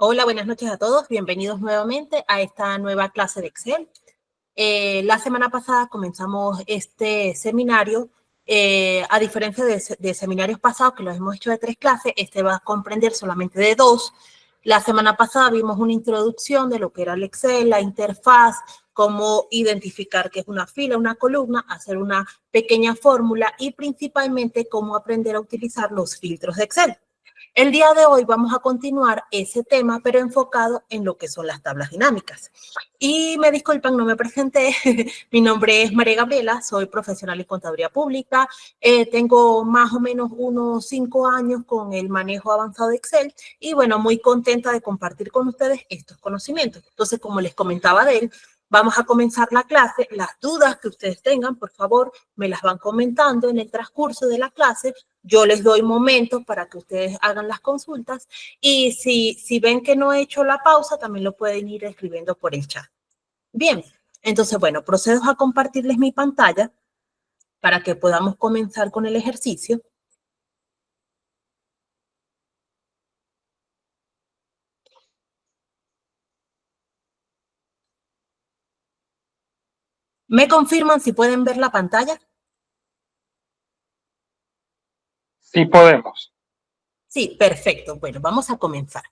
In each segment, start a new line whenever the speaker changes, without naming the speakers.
Hola, buenas noches a todos. Bienvenidos nuevamente a esta nueva clase de Excel. La semana pasada comenzamos este seminario. A diferencia de seminarios pasados que los hemos hecho de 3 clases, este va a comprender solamente de 2. La semana pasada vimos una introducción de lo que era el Excel, la interfaz, cómo identificar qué es una fila, una columna, hacer una pequeña fórmula y principalmente cómo aprender a utilizar los filtros de Excel. El día de hoy vamos a continuar ese tema, pero enfocado en lo que son las tablas dinámicas. Y me disculpan, no me presenté. Mi nombre es María Gabriela, soy profesional en contaduría pública. Tengo más o menos unos 5 años con el manejo avanzado de Excel y bueno, muy contenta de compartir con ustedes estos conocimientos. Entonces, como les comentaba de él, vamos a comenzar la clase. Las dudas que ustedes tengan, por favor, me las van comentando en el transcurso de la clase. Yo les doy momentos para que ustedes hagan las consultas y si ven que no he hecho la pausa, también lo pueden ir escribiendo por el chat. Bien, entonces, bueno, procedo a compartirles mi pantalla para que podamos comenzar con el ejercicio. ¿Me confirman si pueden ver la pantalla?
Sí podemos.
Sí, perfecto. Bueno, vamos a comenzar.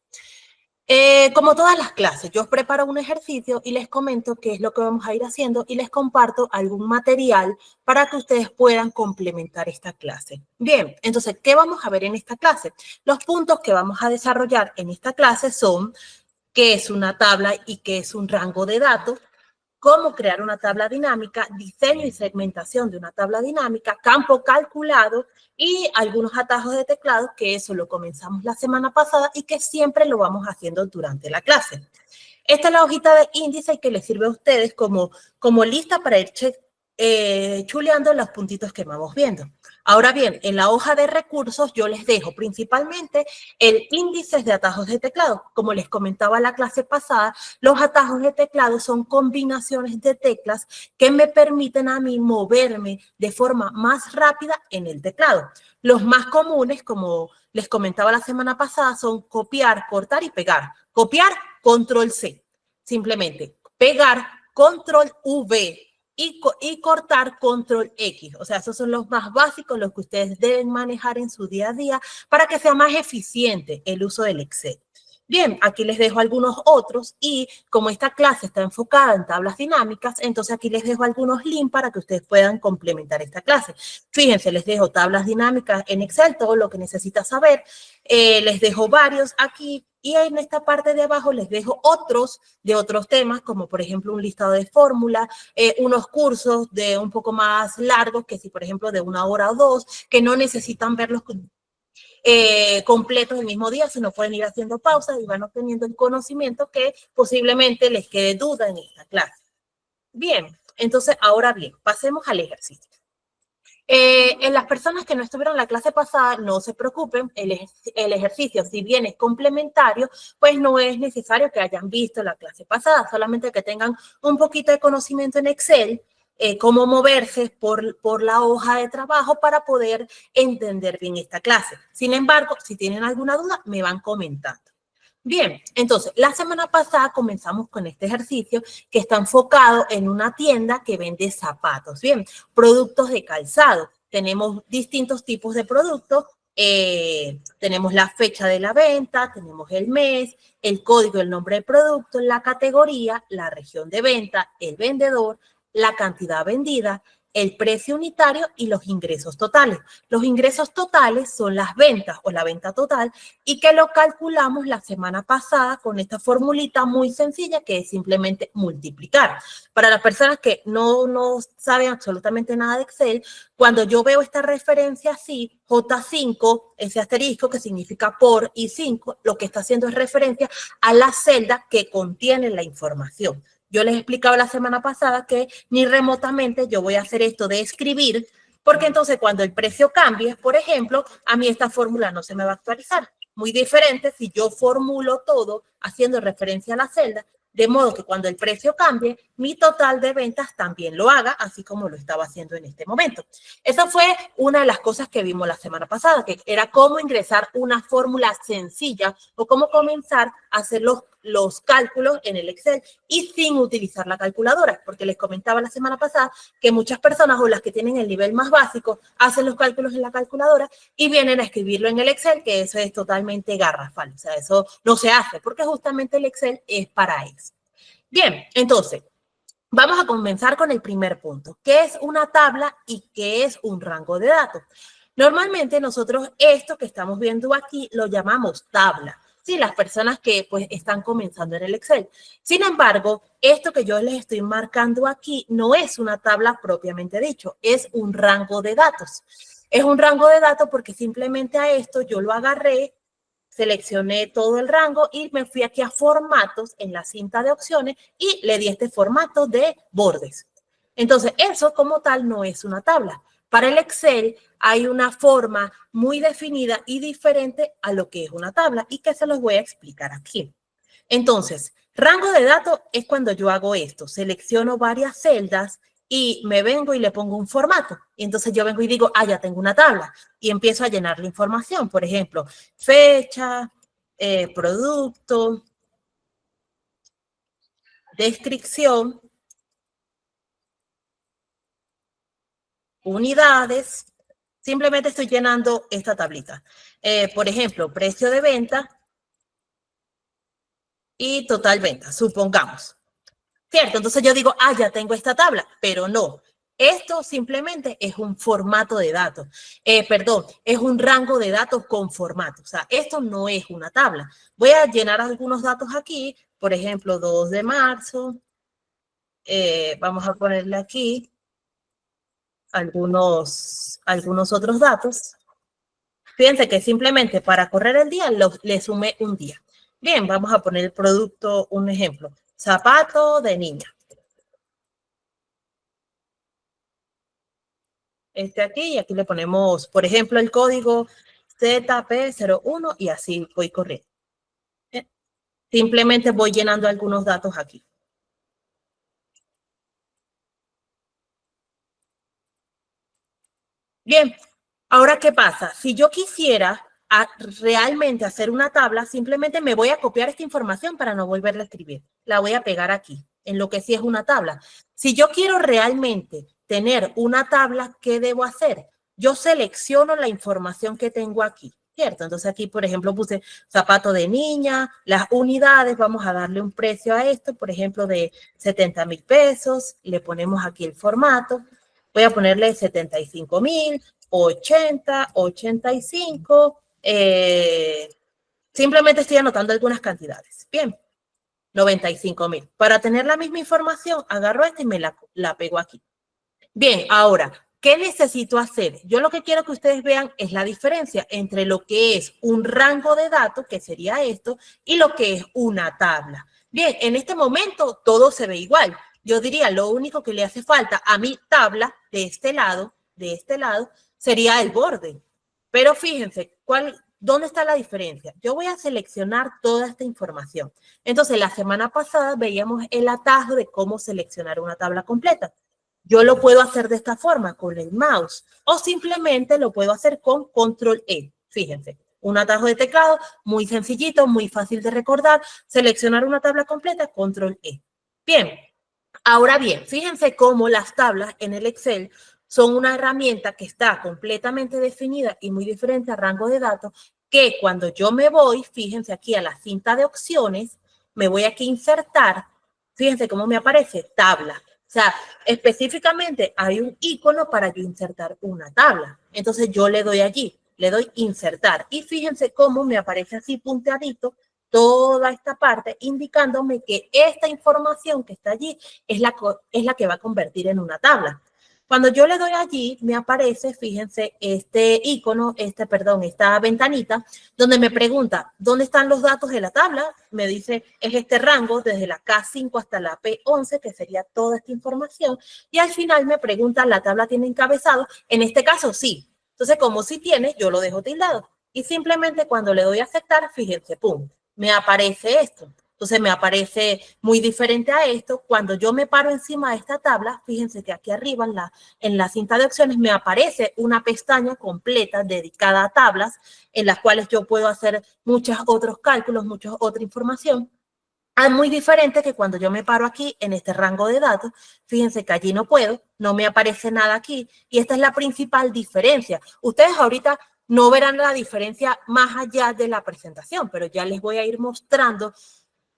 Como todas las clases, yo os preparo un ejercicio y les comento qué es lo que vamos a ir haciendo y les comparto algún material para que ustedes puedan complementar esta clase. Bien, entonces, ¿qué vamos a ver en esta clase? Los puntos que vamos a desarrollar en esta clase son qué es una tabla y qué es un rango de datos, cómo crear una tabla dinámica, diseño y segmentación de una tabla dinámica, campo calculado y algunos atajos de teclado, que eso lo comenzamos la semana pasada y que siempre lo vamos haciendo durante la clase. Esta es la hojita de índice que les sirve a ustedes como lista para ir chuleando los puntitos que vamos viendo. Ahora bien, en la hoja de recursos yo les dejo principalmente el índice de atajos de teclado. Como les comentaba la clase pasada, los atajos de teclado son combinaciones de teclas que me permiten a mí moverme de forma más rápida en el teclado. Los más comunes, como les comentaba la semana pasada, son copiar, cortar y pegar. Copiar, control C. Simplemente pegar, control V. Y cortar, control X. O sea, esos son los más básicos, los que ustedes deben manejar en su día a día para que sea más eficiente el uso del Excel. Bien, aquí les dejo algunos otros y como esta clase está enfocada en tablas dinámicas, entonces aquí les dejo algunos links para que ustedes puedan complementar esta clase. Fíjense, les dejo tablas dinámicas en Excel, todo lo que necesitas saber. Les dejo varios aquí y en esta parte de abajo les dejo otros de otros temas, como por ejemplo un listado de fórmulas, unos cursos de un poco más largos, que si por ejemplo de 1 hora o 2, que no necesitan verlos completos el mismo día, sino pueden ir haciendo pausas y van obteniendo el conocimiento que posiblemente les quede duda en esta clase. Bien, entonces ahora bien, pasemos al ejercicio. En las personas que no estuvieron en la clase pasada, no se preocupen, el ejercicio, si bien es complementario, pues no es necesario que hayan visto la clase pasada, solamente que tengan un poquito de conocimiento en Excel, cómo moverse por la hoja de trabajo para poder entender bien esta clase. Sin embargo, si tienen alguna duda, me van comentando. Bien, entonces, la semana pasada comenzamos con este ejercicio que está enfocado en una tienda que vende zapatos. Bien, productos de calzado. Tenemos distintos tipos de productos. Tenemos la fecha de la venta, tenemos el mes, el código, el nombre del producto, la categoría, la región de venta, el vendedor, la cantidad vendida, el precio unitario y los ingresos totales. Los ingresos totales son las ventas o la venta total y que lo calculamos la semana pasada con esta formulita muy sencilla que es simplemente multiplicar. Para las personas que no saben absolutamente nada de Excel, cuando yo veo esta referencia así, J5, ese asterisco que significa por y 5, lo que está haciendo es referencia a la celda que contiene la información. Yo les explicaba la semana pasada que ni remotamente yo voy a hacer esto de escribir, porque entonces cuando el precio cambie, por ejemplo, a mí esta fórmula no se me va a actualizar. Muy diferente si yo formulo todo haciendo referencia a la celda de modo que cuando el precio cambie, mi total de ventas también lo haga, así como lo estaba haciendo en este momento. Esa fue una de las cosas que vimos la semana pasada, que era cómo ingresar una fórmula sencilla o cómo comenzar a hacer los cálculos en el Excel y sin utilizar la calculadora, porque les comentaba la semana pasada que muchas personas o las que tienen el nivel más básico hacen los cálculos en la calculadora y vienen a escribirlo en el Excel, que eso es totalmente garrafal, o sea, eso no se hace porque justamente el Excel es para eso. Bien, entonces, vamos a comenzar con el primer punto, ¿qué es una tabla y qué es un rango de datos? Normalmente nosotros esto que estamos viendo aquí lo llamamos tabla. Sí, las personas que pues están comenzando en el Excel. Sin embargo, esto que yo les estoy marcando aquí no es una tabla propiamente dicho, es un rango de datos. Es un rango de datos porque simplemente a esto yo lo agarré, seleccioné todo el rango y me fui aquí a formatos en la cinta de opciones y le di este formato de bordes. Entonces, eso como tal no es una tabla. Para el Excel hay una forma muy definida y diferente a lo que es una tabla y que se los voy a explicar aquí. Entonces, rango de datos es cuando yo hago esto, selecciono varias celdas y me vengo y le pongo un formato. Y entonces yo vengo y digo, ya tengo una tabla y empiezo a llenar la información. Por ejemplo, fecha, producto, descripción, unidades. Simplemente estoy llenando esta tablita. Por ejemplo, precio de venta y total venta, supongamos. ¿Cierto? Entonces yo digo, ya tengo esta tabla, pero no. Esto simplemente es un formato de datos. Perdón, es un rango de datos con formato. O sea, esto no es una tabla. Voy a llenar algunos datos aquí. Por ejemplo, 2 de marzo. Vamos a ponerle aquí algunos otros datos. Fíjense que simplemente para correr el día le sumé un día. Bien, vamos a poner el producto, un ejemplo. Zapato de niña. Aquí y aquí le ponemos, por ejemplo, el código ZP01 y así voy corriendo. Simplemente voy llenando algunos datos aquí. Bien, ahora, ¿qué pasa? Si yo quisiera realmente hacer una tabla, simplemente me voy a copiar esta información para no volverla a escribir. La voy a pegar aquí, en lo que sí es una tabla. Si yo quiero realmente tener una tabla, ¿qué debo hacer? Yo selecciono la información que tengo aquí, ¿cierto? Entonces aquí, por ejemplo, puse zapato de niña, las unidades, vamos a darle un precio a esto, por ejemplo, de 70,000 pesos, le ponemos aquí el formato, voy a ponerle 75,000, 80, 85, simplemente estoy anotando algunas cantidades. Bien, 95,000. Para tener la misma información, agarro esta y me la pego aquí. Bien, ahora, ¿qué necesito hacer? Yo lo que quiero que ustedes vean es la diferencia entre lo que es un rango de datos, que sería esto, y lo que es una tabla. Bien, en este momento todo se ve igual. Yo diría, lo único que le hace falta a mi tabla de este lado, sería el borde. Pero fíjense, ¿dónde está la diferencia? Yo voy a seleccionar toda esta información. Entonces, la semana pasada veíamos el atajo de cómo seleccionar una tabla completa. Yo lo puedo hacer de esta forma, con el mouse, o simplemente lo puedo hacer con Control E. Fíjense, un atajo de teclado muy sencillito, muy fácil de recordar. Seleccionar una tabla completa, Control E. Bien, ahora bien, fíjense cómo las tablas en el Excel son una herramienta que está completamente definida y muy diferente a rango de datos, que cuando yo me voy, fíjense aquí a la cinta de opciones, me voy aquí a insertar, fíjense cómo me aparece tabla. O sea, específicamente hay un icono para yo insertar una tabla. Entonces yo le doy allí, le doy insertar y fíjense cómo me aparece así punteadito toda esta parte indicándome que esta información que está allí es la que va a convertir en una tabla. Cuando yo le doy allí, me aparece, fíjense, este icono, esta ventanita, donde me pregunta, ¿dónde están los datos de la tabla? Me dice, es este rango desde la K5 hasta la P11, que sería toda esta información. Y al final me pregunta, ¿la tabla tiene encabezado? En este caso, sí. Entonces, como sí tiene, yo lo dejo tildado. Y simplemente cuando le doy a aceptar, fíjense, pum, me aparece esto. Entonces me aparece muy diferente a esto. Cuando yo me paro encima de esta tabla, fíjense que aquí arriba en la cinta de opciones me aparece una pestaña completa dedicada a tablas en las cuales yo puedo hacer muchos otros cálculos, mucha otra información. Es muy diferente que cuando yo me paro aquí en este rango de datos, fíjense que allí no puedo, no me aparece nada aquí y esta es la principal diferencia. Ustedes ahorita no verán la diferencia más allá de la presentación, pero ya les voy a ir mostrando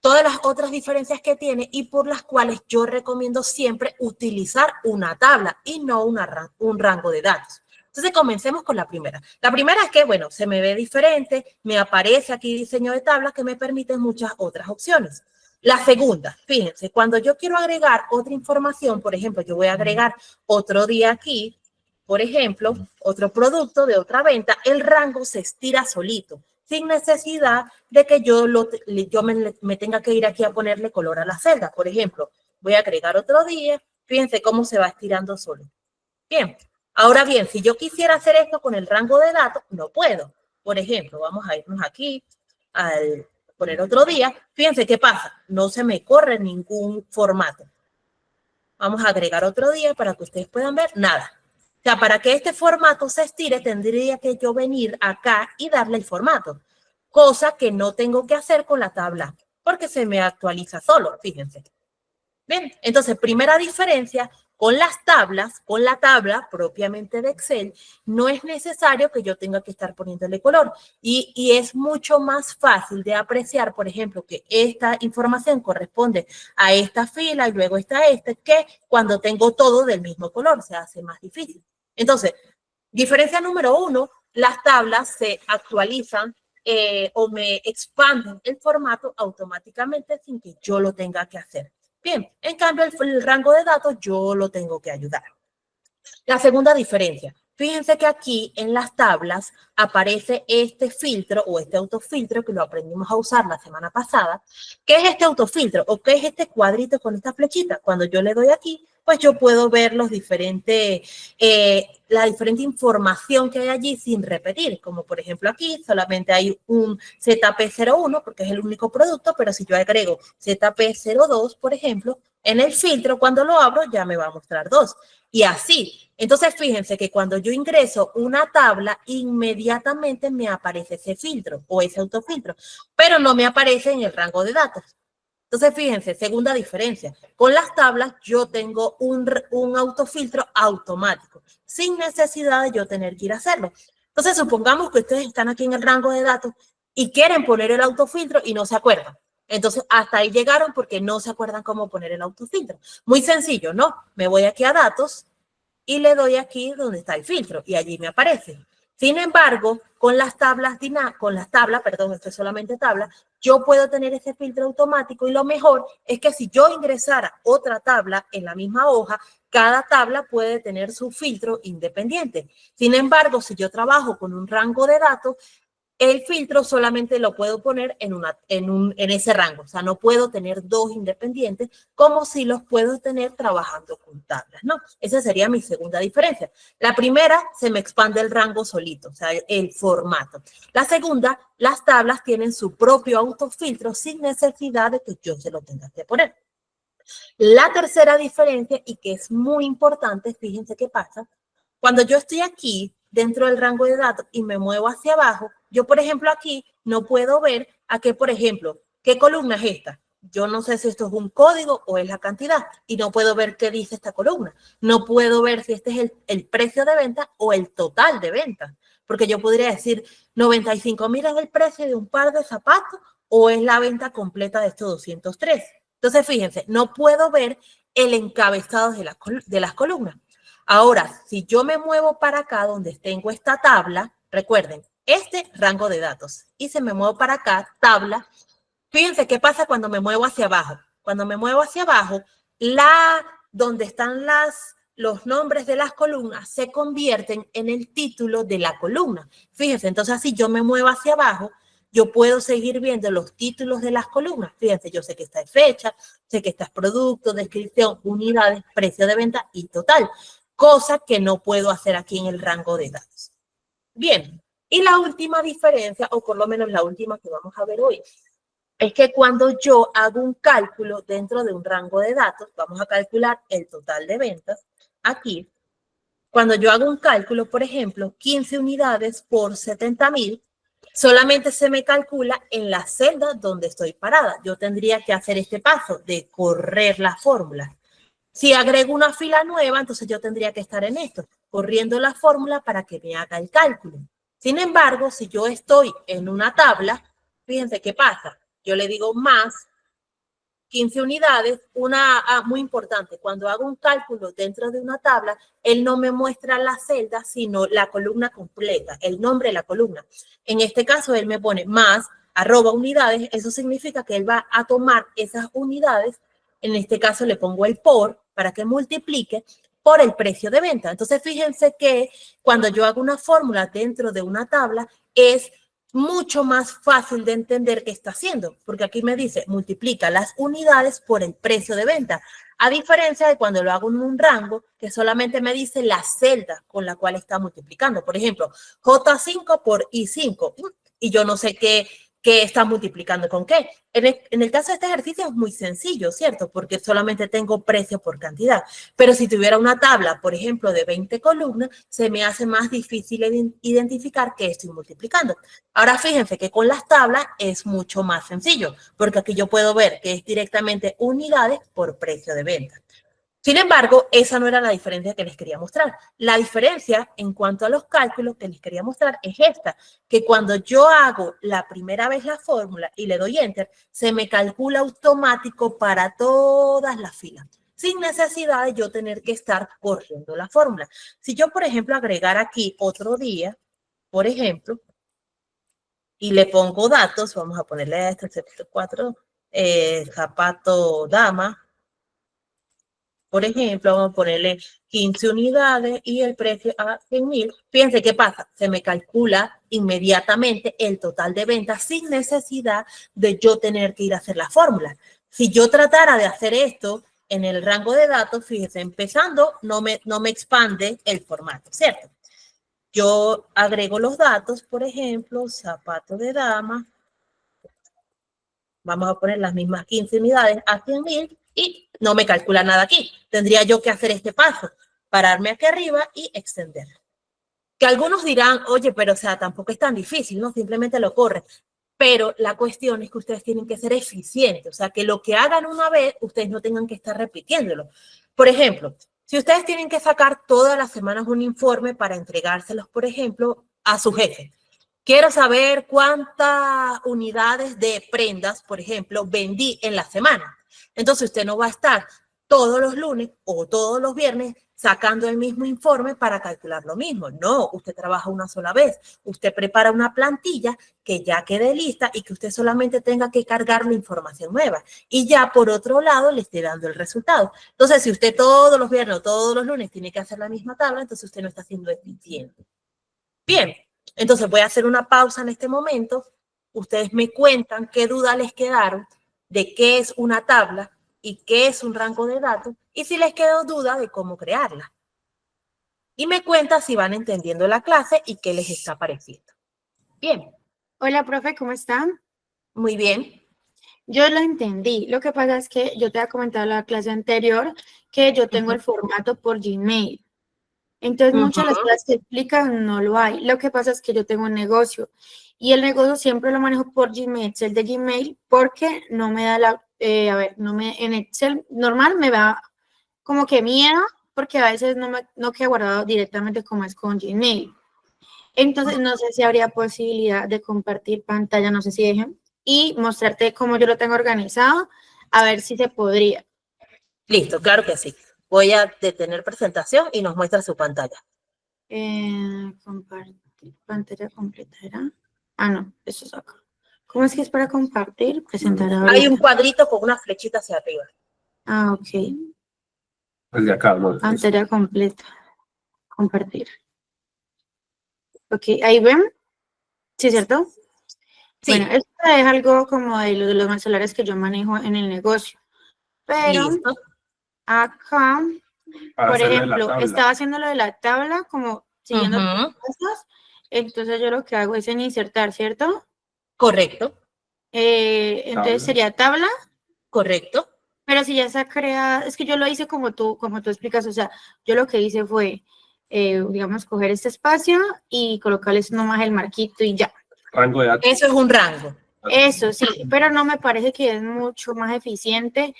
todas las otras diferencias que tiene y por las cuales yo recomiendo siempre utilizar una tabla y no un rango de datos. Entonces, comencemos con la primera. La primera es que, bueno, se me ve diferente, me aparece aquí diseño de tabla que me permite muchas otras opciones. La segunda, fíjense, cuando yo quiero agregar otra información, por ejemplo, yo voy a agregar otro día aquí, por ejemplo, otro producto de otra venta, el rango se estira solito, sin necesidad de que yo me tenga que ir aquí a ponerle color a la celda. Por ejemplo, voy a agregar otro día, fíjense cómo se va estirando solo. Bien, ahora bien, si yo quisiera hacer esto con el rango de datos, no puedo. Por ejemplo, vamos a irnos aquí al poner otro día. Fíjense qué pasa, no se me corre ningún formato. Vamos a agregar otro día para que ustedes puedan ver nada. O sea, para que este formato se estire, tendría que yo venir acá y darle el formato, cosa que no tengo que hacer con la tabla, porque se me actualiza solo, fíjense. Bien, entonces, primera diferencia, con las tablas, con la tabla propiamente de Excel, no es necesario que yo tenga que estar poniéndole color y es mucho más fácil de apreciar, por ejemplo, que esta información corresponde a esta fila y luego está esta, que cuando tengo todo del mismo color, se hace más difícil. Entonces, diferencia número 1, las tablas se actualizan o me expanden el formato automáticamente sin que yo lo tenga que hacer. Bien, en cambio el rango de datos yo lo tengo que ayudar. La segunda diferencia, fíjense que aquí en las tablas aparece este filtro o este autofiltro que lo aprendimos a usar la semana pasada. ¿Qué es este autofiltro o qué es este cuadrito con esta flechita? Cuando yo le doy aquí, pues yo puedo ver los la diferente información que hay allí sin repetir, como por ejemplo aquí solamente hay un ZP01 porque es el único producto, pero si yo agrego ZP02, por ejemplo, en el filtro, cuando lo abro ya me va a mostrar dos. Y así. Entonces, fíjense que cuando yo ingreso una tabla, inmediatamente me aparece ese filtro o ese autofiltro, pero no me aparece en el rango de datos. Entonces, fíjense, segunda diferencia. Con las tablas yo tengo un autofiltro automático, sin necesidad de yo tener que ir a hacerlo. Entonces, supongamos que ustedes están aquí en el rango de datos y quieren poner el autofiltro y no se acuerdan. Entonces, hasta ahí llegaron porque no se acuerdan cómo poner el autofiltro. Muy sencillo, ¿no? Me voy aquí a datos y le doy aquí donde está el filtro y allí me aparece. Sin embargo, con las tablas, perdón, esto es solamente tabla, yo puedo tener ese filtro automático y lo mejor es que si yo ingresara otra tabla en la misma hoja, cada tabla puede tener su filtro independiente. Sin embargo, si yo trabajo con un rango de datos, el filtro solamente lo puedo poner en ese rango. O sea, no puedo tener dos independientes como si los puedo tener trabajando con tablas, ¿no? Esa sería mi segunda diferencia. La primera, se me expande el rango solito, o sea, el formato. La segunda, las tablas tienen su propio autofiltro sin necesidad de que yo se lo tenga que poner. La tercera diferencia, y que es muy importante, fíjense qué pasa, cuando yo estoy aquí dentro del rango de datos y me muevo hacia abajo, yo, por ejemplo, aquí no puedo ver a qué, por ejemplo, qué columna es esta. Yo no sé si esto es un código o es la cantidad y no puedo ver qué dice esta columna. No puedo ver si este es el precio de venta o el total de venta. Porque yo podría decir 95.000 es el precio de un par de zapatos o es la venta completa de estos 203. Entonces, fíjense, no puedo ver el encabezado de las columnas. Ahora, si yo me muevo para acá donde tengo esta tabla, recuerden, este rango de datos, y se me muevo para acá, tabla, fíjense qué pasa cuando me muevo hacia abajo. Cuando me muevo hacia abajo, donde están los nombres de las columnas se convierten en el título de la columna. Fíjense, entonces si yo me muevo hacia abajo, yo puedo seguir viendo los títulos de las columnas. Fíjense, yo sé que esta es fecha, sé que esta es producto, descripción, unidades, precio de venta y total. Cosa que no puedo hacer aquí en el rango de datos. Bien, y la última diferencia, o por lo menos la última que vamos a ver hoy, es que cuando yo hago un cálculo dentro de un rango de datos, vamos a calcular el total de ventas aquí. Cuando yo hago un cálculo, por ejemplo, 15 unidades por 70.000, solamente se me calcula en la celda donde estoy parada. Yo tendría que hacer este paso de correr la fórmula. Si agrego una fila nueva, entonces yo tendría que estar en esto, corriendo la fórmula para que me haga el cálculo. Sin embargo, si yo estoy en una tabla, fíjense qué pasa. Yo le digo más 15 unidades, muy importante, cuando hago un cálculo dentro de una tabla, él no me muestra la celda, sino la columna completa, el nombre de la columna. En este caso, él me pone más @unidades, eso significa que él va a tomar esas unidades, en este caso le pongo el por, para que multiplique por el precio de venta. Entonces, fíjense que cuando yo hago una fórmula dentro de una tabla, es mucho más fácil de entender qué está haciendo, porque aquí me dice multiplica las unidades por el precio de venta, a diferencia de cuando lo hago en un rango que solamente me dice la celda con la cual está multiplicando. Por ejemplo, J5 por I5, y yo no sé qué está multiplicando con qué. En el caso de este ejercicio es muy sencillo, ¿cierto? Porque solamente tengo precio por cantidad. Pero si tuviera una tabla, por ejemplo, de 20 columnas, se me hace más difícil identificar qué estoy multiplicando. Ahora fíjense que con las tablas es mucho más sencillo, porque aquí yo puedo ver que es directamente unidades por precio de venta. Sin embargo, esa no era la diferencia que les quería mostrar. La diferencia en cuanto a los cálculos que les quería mostrar es esta, que cuando yo hago la primera vez la fórmula y le doy Enter, se me calcula automático para todas las filas, sin necesidad de yo tener que estar corriendo la fórmula. Si yo, por ejemplo, agregar aquí otro día, por ejemplo, y le pongo datos, vamos a ponerle a este 4, zapato dama, por ejemplo, vamos a ponerle 15 unidades y el precio a 100.000. Fíjense qué pasa, se me calcula inmediatamente el total de ventas sin necesidad de yo tener que ir a hacer la fórmula. Si yo tratara de hacer esto en el rango de datos, fíjense, empezando, no me expande el formato, ¿cierto? Yo agrego los datos, por ejemplo, zapato de dama, vamos a poner las mismas 15 unidades a 100.000 y no me calcula nada aquí. Tendría yo que hacer este paso, pararme aquí arriba y extender. Que algunos dirán, oye, pero o sea, tampoco es tan difícil, ¿no? Simplemente lo corre. Pero la cuestión es que ustedes tienen que ser eficientes, o sea, que lo que hagan una vez, ustedes no tengan que estar repitiéndolo. Por ejemplo, si ustedes tienen que sacar todas las semanas un informe para entregárselos, por ejemplo, a su jefe, quiero saber cuántas unidades de prendas, por ejemplo, vendí en la semana. Entonces usted no va a estar todos los lunes o todos los viernes sacando el mismo informe para calcular lo mismo. No, usted trabaja una sola vez. Usted prepara una plantilla que ya quede lista y que usted solamente tenga que cargar la información nueva. Y ya por otro lado le esté dando el resultado. Entonces, si usted todos los viernes o todos los lunes tiene que hacer la misma tabla, entonces usted no está siendo eficiente. Bien, entonces voy a hacer una pausa en este momento. Ustedes me cuentan qué dudas les quedaron de qué es una tabla y qué es un rango de datos y si les quedó duda de cómo crearla. Y me cuentan si van entendiendo la clase y qué les está pareciendo. Bien.
Hola, profe, ¿cómo están?
Muy bien.
Yo lo entendí. Lo que pasa es que yo te había comentado en la clase anterior que yo tengo el formato por Gmail. Entonces, muchas de las cosas que explican no lo hay. Lo que pasa es que yo tengo un negocio y el negocio siempre lo manejo por Gmail, el de Gmail, porque no me da en Excel normal me da como que miedo, porque a veces no queda guardado directamente como es con Gmail. Entonces, no sé si habría posibilidad de compartir pantalla, no sé si dejen, y mostrarte cómo yo lo tengo organizado, a ver si se podría.
Listo, claro que sí. Voy a detener presentación y nos muestra su pantalla.
Compartir pantalla completa, ¿era? Ah, no, eso es acá. ¿Cómo es que es para compartir? Presentar ahorita.
Hay un cuadrito con una flechita hacia arriba.
Ah, ok.
Desde acá, ¿no?
Pantalla completa. Compartir. Ok, ¿ahí ven? ¿Sí, cierto?
Sí.
Bueno, esto es algo como de los celulares que yo manejo en el negocio. Pero
listo.
Acá,
Para
por
hacerle la
ejemplo,
tabla.
estaba haciendo lo de la tabla, como siguiendo los pasos. Entonces yo lo que hago es en insertar, ¿cierto?
Correcto.
Entonces
Tabla.
sería tabla,
Correcto.
pero si ya está creada, es que yo lo hice como tú explicas, o sea, yo lo que hice fue, digamos, coger este espacio y colocarles nomás el marquito y ya.
Rango de datos.
Eso es un rango.
Eso sí, pero no me parece que es mucho más eficiente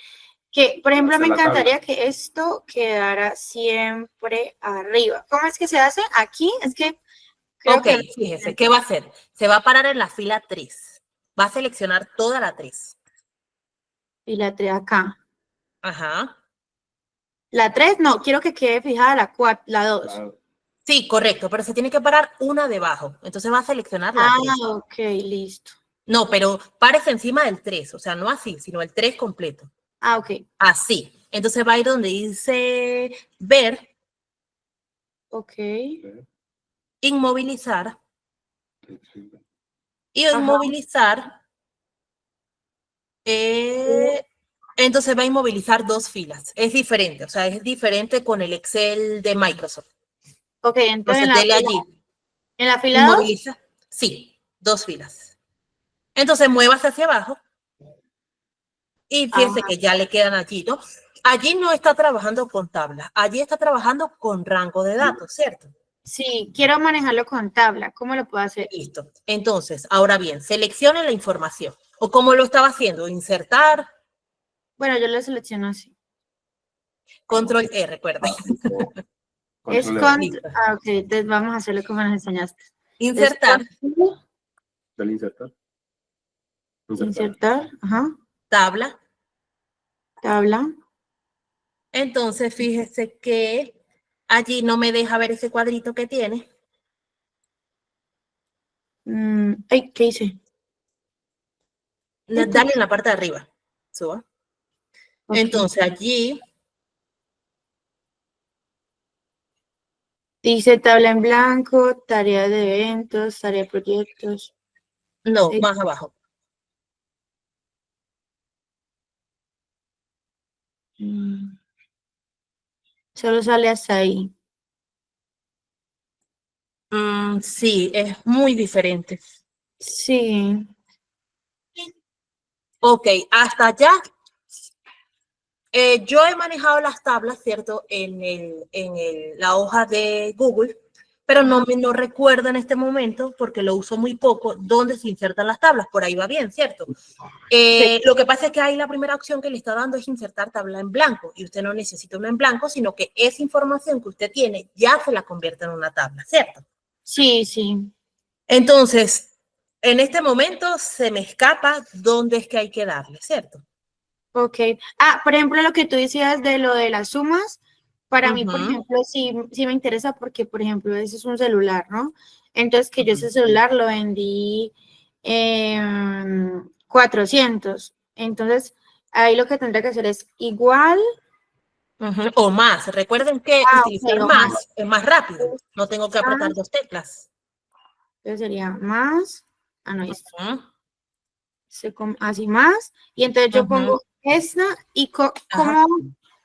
que, por ejemplo,
Hacer
me
la tabla.
encantaría que esto quedara siempre arriba. ¿Cómo es que se hace? Aquí es que creo
Ok,
que
fíjese, ¿qué va a hacer? Se va a parar en la fila 3. Va a seleccionar toda la 3.
y la 3 acá.
Ajá.
La 3 no, quiero que quede fijada la 4, la 2.
Claro.
Sí, correcto, pero se tiene que parar una debajo. Entonces va a seleccionar la 3.
Ok, listo.
No, pero párese encima del 3, o sea, no así, sino el 3 completo.
Ok,
Así. Entonces va a ir donde dice ver,
ok.
inmovilizar, y
Ajá.
inmovilizar, entonces va a inmovilizar 2 filas. Es diferente, o sea, es diferente con el Excel de Microsoft.
Ok, entonces
Entonces, dele allí.
en la fila 2.
Inmoviliza. Sí, 2 filas. Entonces, muévase hacia abajo y fíjense que ya le quedan allí, ¿no? Allí no está trabajando con tablas, allí está trabajando con rango de datos, ¿cierto?
Sí, quiero manejarlo con tabla. ¿Cómo lo puedo hacer?
Listo. Entonces, ahora bien, seleccione la información. ¿O cómo lo estaba haciendo? Insertar,
Bueno, yo lo selecciono así.
control E, recuerda.
Es
Control
con...
Listo.
Ok, entonces vamos a hacerlo como nos enseñaste. Es
Insertar,
Dale insertar.
insertar, ajá,
tabla.
tabla.
Entonces, fíjese que allí no me deja ver ese cuadrito que tiene.
Ay, ¿qué hice?
Dale en la parte de arriba. Suba.
Ok.
Entonces, allí,
Dice tabla en blanco, tarea de eventos, tarea de proyectos.
no,
Sí.
más abajo.
Solo sale hasta ahí.
Sí, es muy diferente.
Sí.
Ok, hasta allá. Yo he manejado las tablas, ¿cierto? La hoja de Google, pero no recuerdo en este momento, porque lo uso muy poco, dónde se insertan las tablas. Por ahí va bien, ¿cierto? Lo que pasa es que ahí la primera opción que le está dando es insertar tabla en blanco, y usted no necesita una en blanco, sino que esa información que usted tiene ya se la convierte en una tabla, ¿cierto?
Sí, sí.
Entonces, en este momento se me escapa dónde es que hay que darle, ¿cierto?
Ok. Ah, por ejemplo, lo que tú decías de lo de las sumas, para mí, por
Ujú.
ejemplo, sí me interesa porque, por ejemplo, ese es un celular, ¿no? Entonces, que yo ese celular lo vendí 400. Entonces, ahí lo que tendré que hacer es igual.
Ujú, o más. Recuerden que
Ok,
utilizar
o más.
más es más rápido. No tengo que apretar 2 teclas.
Entonces sería más. Ah, no, esto.
Ujú,
Así más. Y entonces yo
ujú.
pongo esta y
Ajá.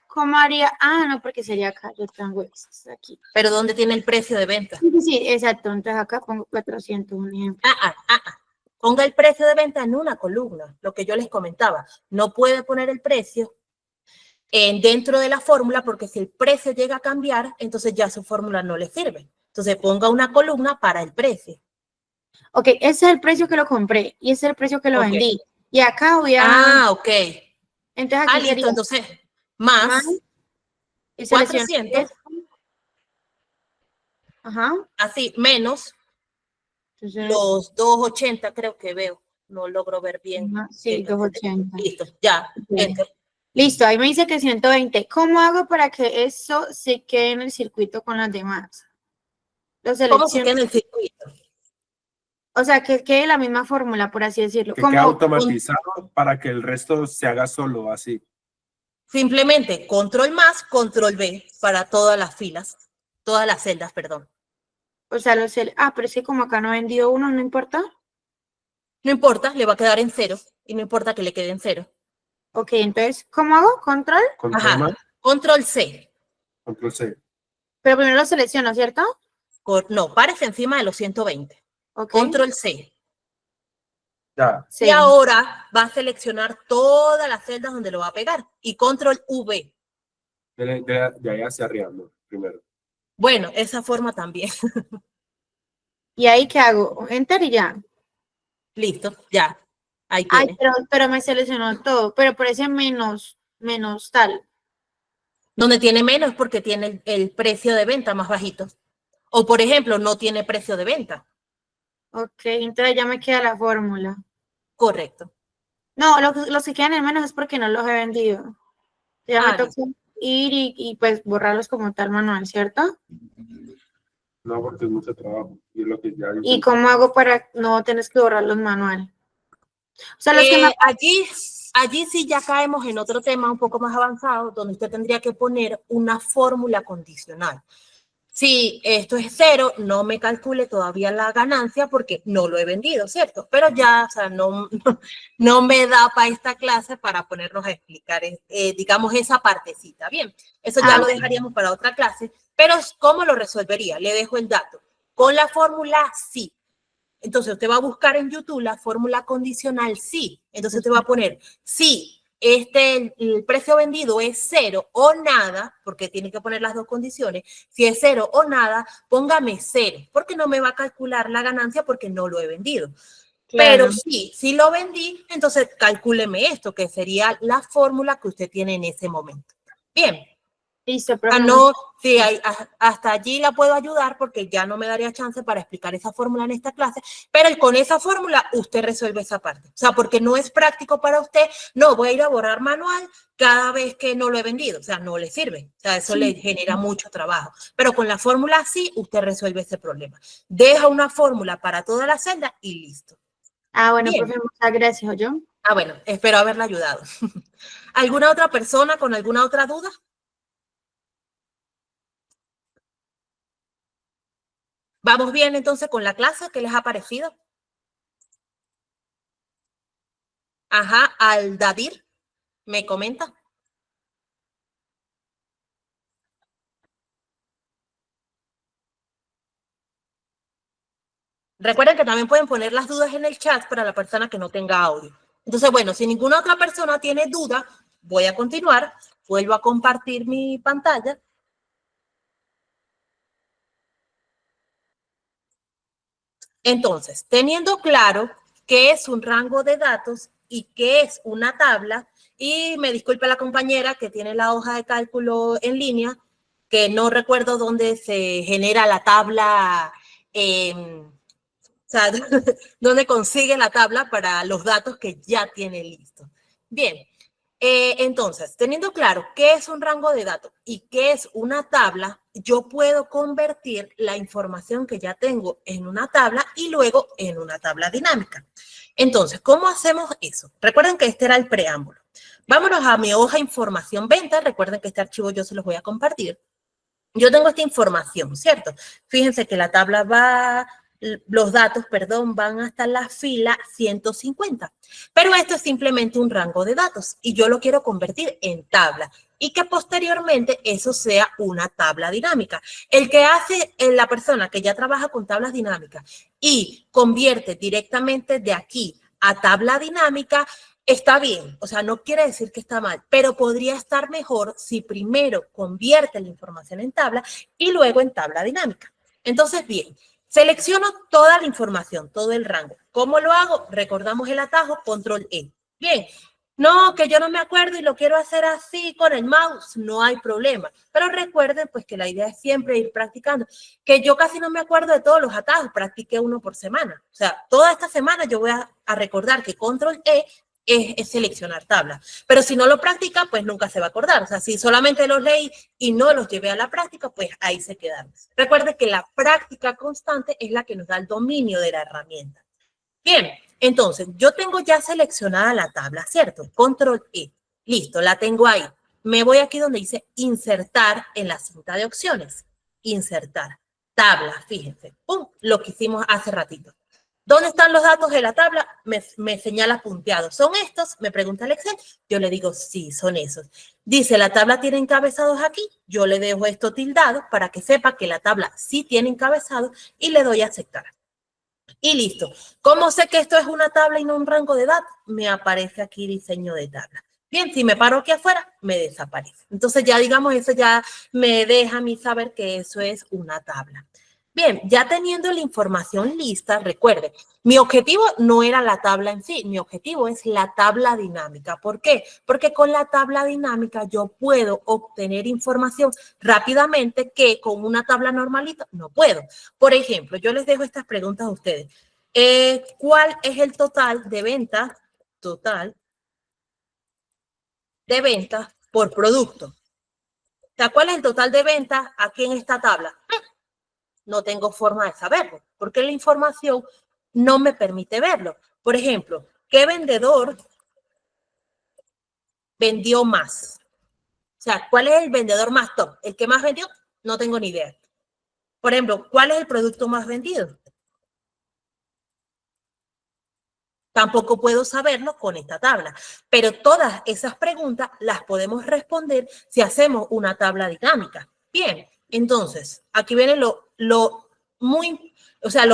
¿cómo haría? Ah, no, porque sería acá. Yo tengo estas aquí.
Pero ¿dónde tiene el precio de venta?
Sí, sí, sí, exacto. Entonces acá pongo 400, un ejemplo.
Ponga el precio de venta en una columna, lo que yo les comentaba. No puede poner el precio dentro de la fórmula, porque si el precio llega a cambiar, entonces ya su fórmula no le sirve. Entonces ponga una columna para el precio.
Ok, ese es el precio que lo compré y ese es el precio que lo
Ok.
vendí. Y acá voy a...
Ok.
Entonces aquí
Listo.
sería
Entonces,
más
más
y selecciono
400,
esto. Ajá.
así, menos
Entonces,
los 280 creo que veo. No logro ver bien.
sí, 280.
Listo, ya. Enter.
Listo, ahí me dice que 120. ¿Cómo hago para que eso se quede en el circuito con las demás? Lo
¿Cómo se
selecciono.
queda en el circuito?
O sea, que quede la misma fórmula, por así decirlo.
Que quede
Como,
automatizado para que el resto se haga solo, así.
Simplemente control más, control B para todas las filas, todas las celdas, perdón.
o sea, pero es que como acá no he vendido uno, no importa.
No importa, le va a quedar en 0 y no importa que le quede en 0.
Ok, entonces, ¿cómo hago? Control.
Control más,
Control C.
control C.
Pero primero lo selecciono, ¿cierto?
No, párese encima de los 120.
Ok.
Control C.
Ya,
Sí.
Y ahora va a seleccionar todas las celdas donde lo va a pegar. Y control V.
de ahí hacia arriba, ¿no? Primero.
Bueno, esa forma también.
¿Y ahí qué hago? Enter y ya.
Listo, ya. Ahí
Ay,
tiene.
pero me seleccionó todo, pero parece menos tal.
Donde tiene menos es porque tiene el precio de venta más bajito. O, por ejemplo, no tiene precio de venta.
Ok, entonces ya me queda la fórmula.
Correcto.
No, los que quedan en menos es porque no los he vendido. Ya me toca
Listo.
ir y pues borrarlos como tal manual, ¿cierto?
No, porque es mucho trabajo. Y es lo que ya
¿Y
hice.
cómo hago para no tener que borrarlos manual? O sea, los que me...
Allí sí ya caemos en otro tema un poco más avanzado, donde usted tendría que poner una fórmula condicional. Si esto es 0, no me calcule todavía la ganancia porque no lo he vendido, ¿cierto? Pero ya, o sea, no me da para esta clase para ponernos a explicar, digamos, esa partecita. Bien, eso ya lo dejaríamos para otra clase, pero ¿cómo lo resolvería? Le dejo el dato. Con la fórmula sí. Entonces usted va a buscar en YouTube la fórmula condicional sí. Entonces usted va a poner sí, el precio vendido es 0 o nada, porque tiene que poner las dos condiciones. Si es 0 o nada, póngame 0, porque no me va a calcular la ganancia porque no lo he vendido.
Claro.
Pero sí, si lo vendí, entonces calcúleme esto, que sería la fórmula que usted tiene en ese momento. Bien.
Listo,
Ah,
profe.
no, sí, hasta allí la puedo ayudar porque ya no me daría chance para explicar esa fórmula en esta clase, pero con esa fórmula usted resuelve esa parte. O sea, porque no es práctico para usted, no, voy a ir a borrar manual cada vez que no lo he vendido, o sea, no le sirve, o sea, eso le genera mucho trabajo. Pero con la fórmula sí, usted resuelve ese problema. Deja una fórmula para toda la celda y listo.
Ah, bueno,
Bien.
profe, muchas gracias, ¿yo?
Ah, bueno, espero haberla ayudado. ¿Alguna otra persona con alguna otra duda? ¿Vamos bien entonces con la clase? ¿Qué les ha parecido? Ajá, Aldadir, me comenta. Recuerden que también pueden poner las dudas en el chat para la persona que no tenga audio. Entonces, bueno, si ninguna otra persona tiene duda, voy a continuar. Vuelvo a compartir mi pantalla. Entonces, teniendo claro qué es un rango de datos y qué es una tabla, y me disculpe la compañera que tiene la hoja de cálculo en línea, que no recuerdo dónde se genera la tabla, o sea, dónde consigue la tabla para los datos que ya tiene listo. Bien, entonces, teniendo claro qué es un rango de datos y qué es una tabla, yo puedo convertir la información que ya tengo en una tabla y luego en una tabla dinámica. Entonces, ¿cómo hacemos eso? Recuerden que este era el preámbulo. Vámonos a mi hoja información venta. Recuerden que este archivo yo se los voy a compartir. Yo tengo esta información, ¿cierto? Fíjense que la tabla va, los datos, perdón, van hasta la fila 150. Pero esto es simplemente un rango de datos y yo lo quiero convertir en tabla y que posteriormente eso sea una tabla dinámica. El que hace la persona que ya trabaja con tablas dinámicas y convierte directamente de aquí a tabla dinámica, está bien, o sea, no quiere decir que está mal, pero podría estar mejor si primero convierte la información en tabla y luego en tabla dinámica. Entonces, bien, selecciono toda la información, todo el rango. ¿Cómo lo hago? Recordamos el atajo, control E. Bien, no, que yo no me acuerdo y lo quiero hacer así con el mouse, no hay problema. Pero recuerden pues que la idea es siempre ir practicando. Que yo casi no me acuerdo de todos los atajos, practiqué uno por semana. O sea, toda esta semana yo voy a recordar que control E es seleccionar tablas. Pero si no lo practica, pues nunca se va a acordar. O sea, si solamente los leí y no los llevé a la práctica, pues ahí se quedaron. Recuerde que la práctica constante es la que nos da el dominio de la herramienta. Bien, entonces yo tengo ya seleccionada la tabla, ¿cierto? Control E. Listo, la tengo ahí. Me voy aquí donde dice insertar en la cinta de opciones. Insertar. Tabla, fíjense. ¡Pum! Lo que hicimos hace ratito. ¿Dónde están los datos de la tabla? Me señala punteados. ¿Son estos? Me pregunta el Excel. Yo le digo, sí, son esos. Dice, ¿la tabla tiene encabezados aquí? Yo le dejo esto tildado para que sepa que la tabla sí tiene encabezados y le doy a aceptar. Y listo. ¿Cómo sé que esto es una tabla y no un rango de datos? Me aparece aquí diseño de tabla. Bien, si me paro aquí afuera, me desaparece. Entonces ya digamos, eso ya me deja a mí saber que eso es una tabla. Bien, ya teniendo la información lista, recuerde, mi objetivo no era la tabla en sí, mi objetivo es la tabla dinámica. ¿Por qué? Porque con la tabla dinámica yo puedo obtener información rápidamente que con una tabla normalita no puedo. Por ejemplo, yo les dejo estas preguntas a ustedes. ¿Cuál es el total de ventas? Total de ventas por producto. O sea, ¿cuál es el total de ventas aquí en esta tabla? No tengo forma de saberlo, porque la información no me permite verlo. Por ejemplo, ¿qué vendedor vendió más? O sea, ¿cuál es el vendedor más top? ¿El que más vendió? No tengo ni idea. Por ejemplo, ¿cuál es el producto más vendido? Tampoco puedo saberlo con esta tabla, pero todas esas preguntas las podemos responder si hacemos una tabla dinámica. Bien, entonces, aquí viene lo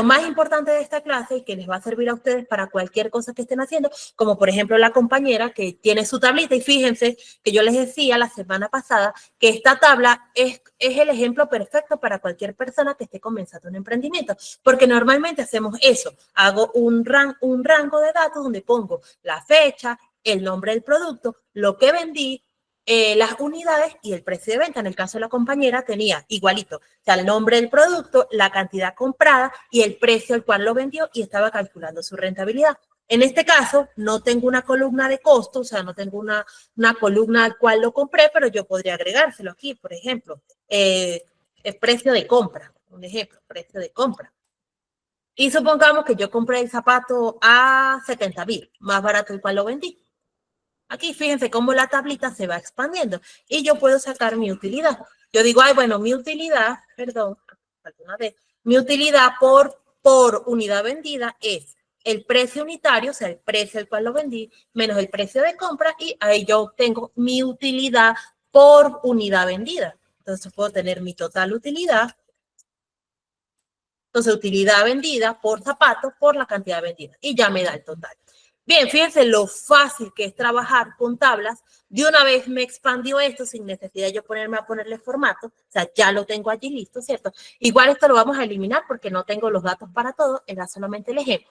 más importante de esta clase y que les va a servir a ustedes para cualquier cosa que estén haciendo, como por ejemplo la compañera que tiene su tablita y fíjense que yo les decía la semana pasada que esta tabla es el ejemplo perfecto para cualquier persona que esté comenzando un emprendimiento, porque normalmente hacemos eso, hago un rango de datos donde pongo la fecha, el nombre del producto, lo que vendí, las unidades y el precio de venta. En el caso de la compañera tenía igualito, o sea, el nombre del producto, la cantidad comprada y el precio al cual lo vendió y estaba calculando su rentabilidad. En este caso, no tengo una columna de costo, o sea, no tengo una columna al cual lo compré, pero yo podría agregárselo aquí, por ejemplo, el precio de compra, un ejemplo, precio de compra. Y supongamos que yo compré el zapato a 70.000, más barato el cual lo vendí. Aquí fíjense cómo la tablita se va expandiendo y yo puedo sacar mi utilidad. Yo digo, ay, bueno, mi utilidad, perdón, mi utilidad por unidad vendida es el precio unitario, o sea, el precio al cual lo vendí, menos el precio de compra y ahí yo obtengo mi utilidad por unidad vendida. Entonces puedo tener mi total utilidad. Entonces, utilidad vendida por zapato por la cantidad vendida y ya me da el total. Bien, fíjense lo fácil que es trabajar con tablas. De una vez me expandió esto sin necesidad de yo ponerme a ponerle formato. O sea, ya lo tengo allí listo, ¿cierto? Igual esto lo vamos a eliminar porque no tengo los datos para todo. Era solamente el ejemplo.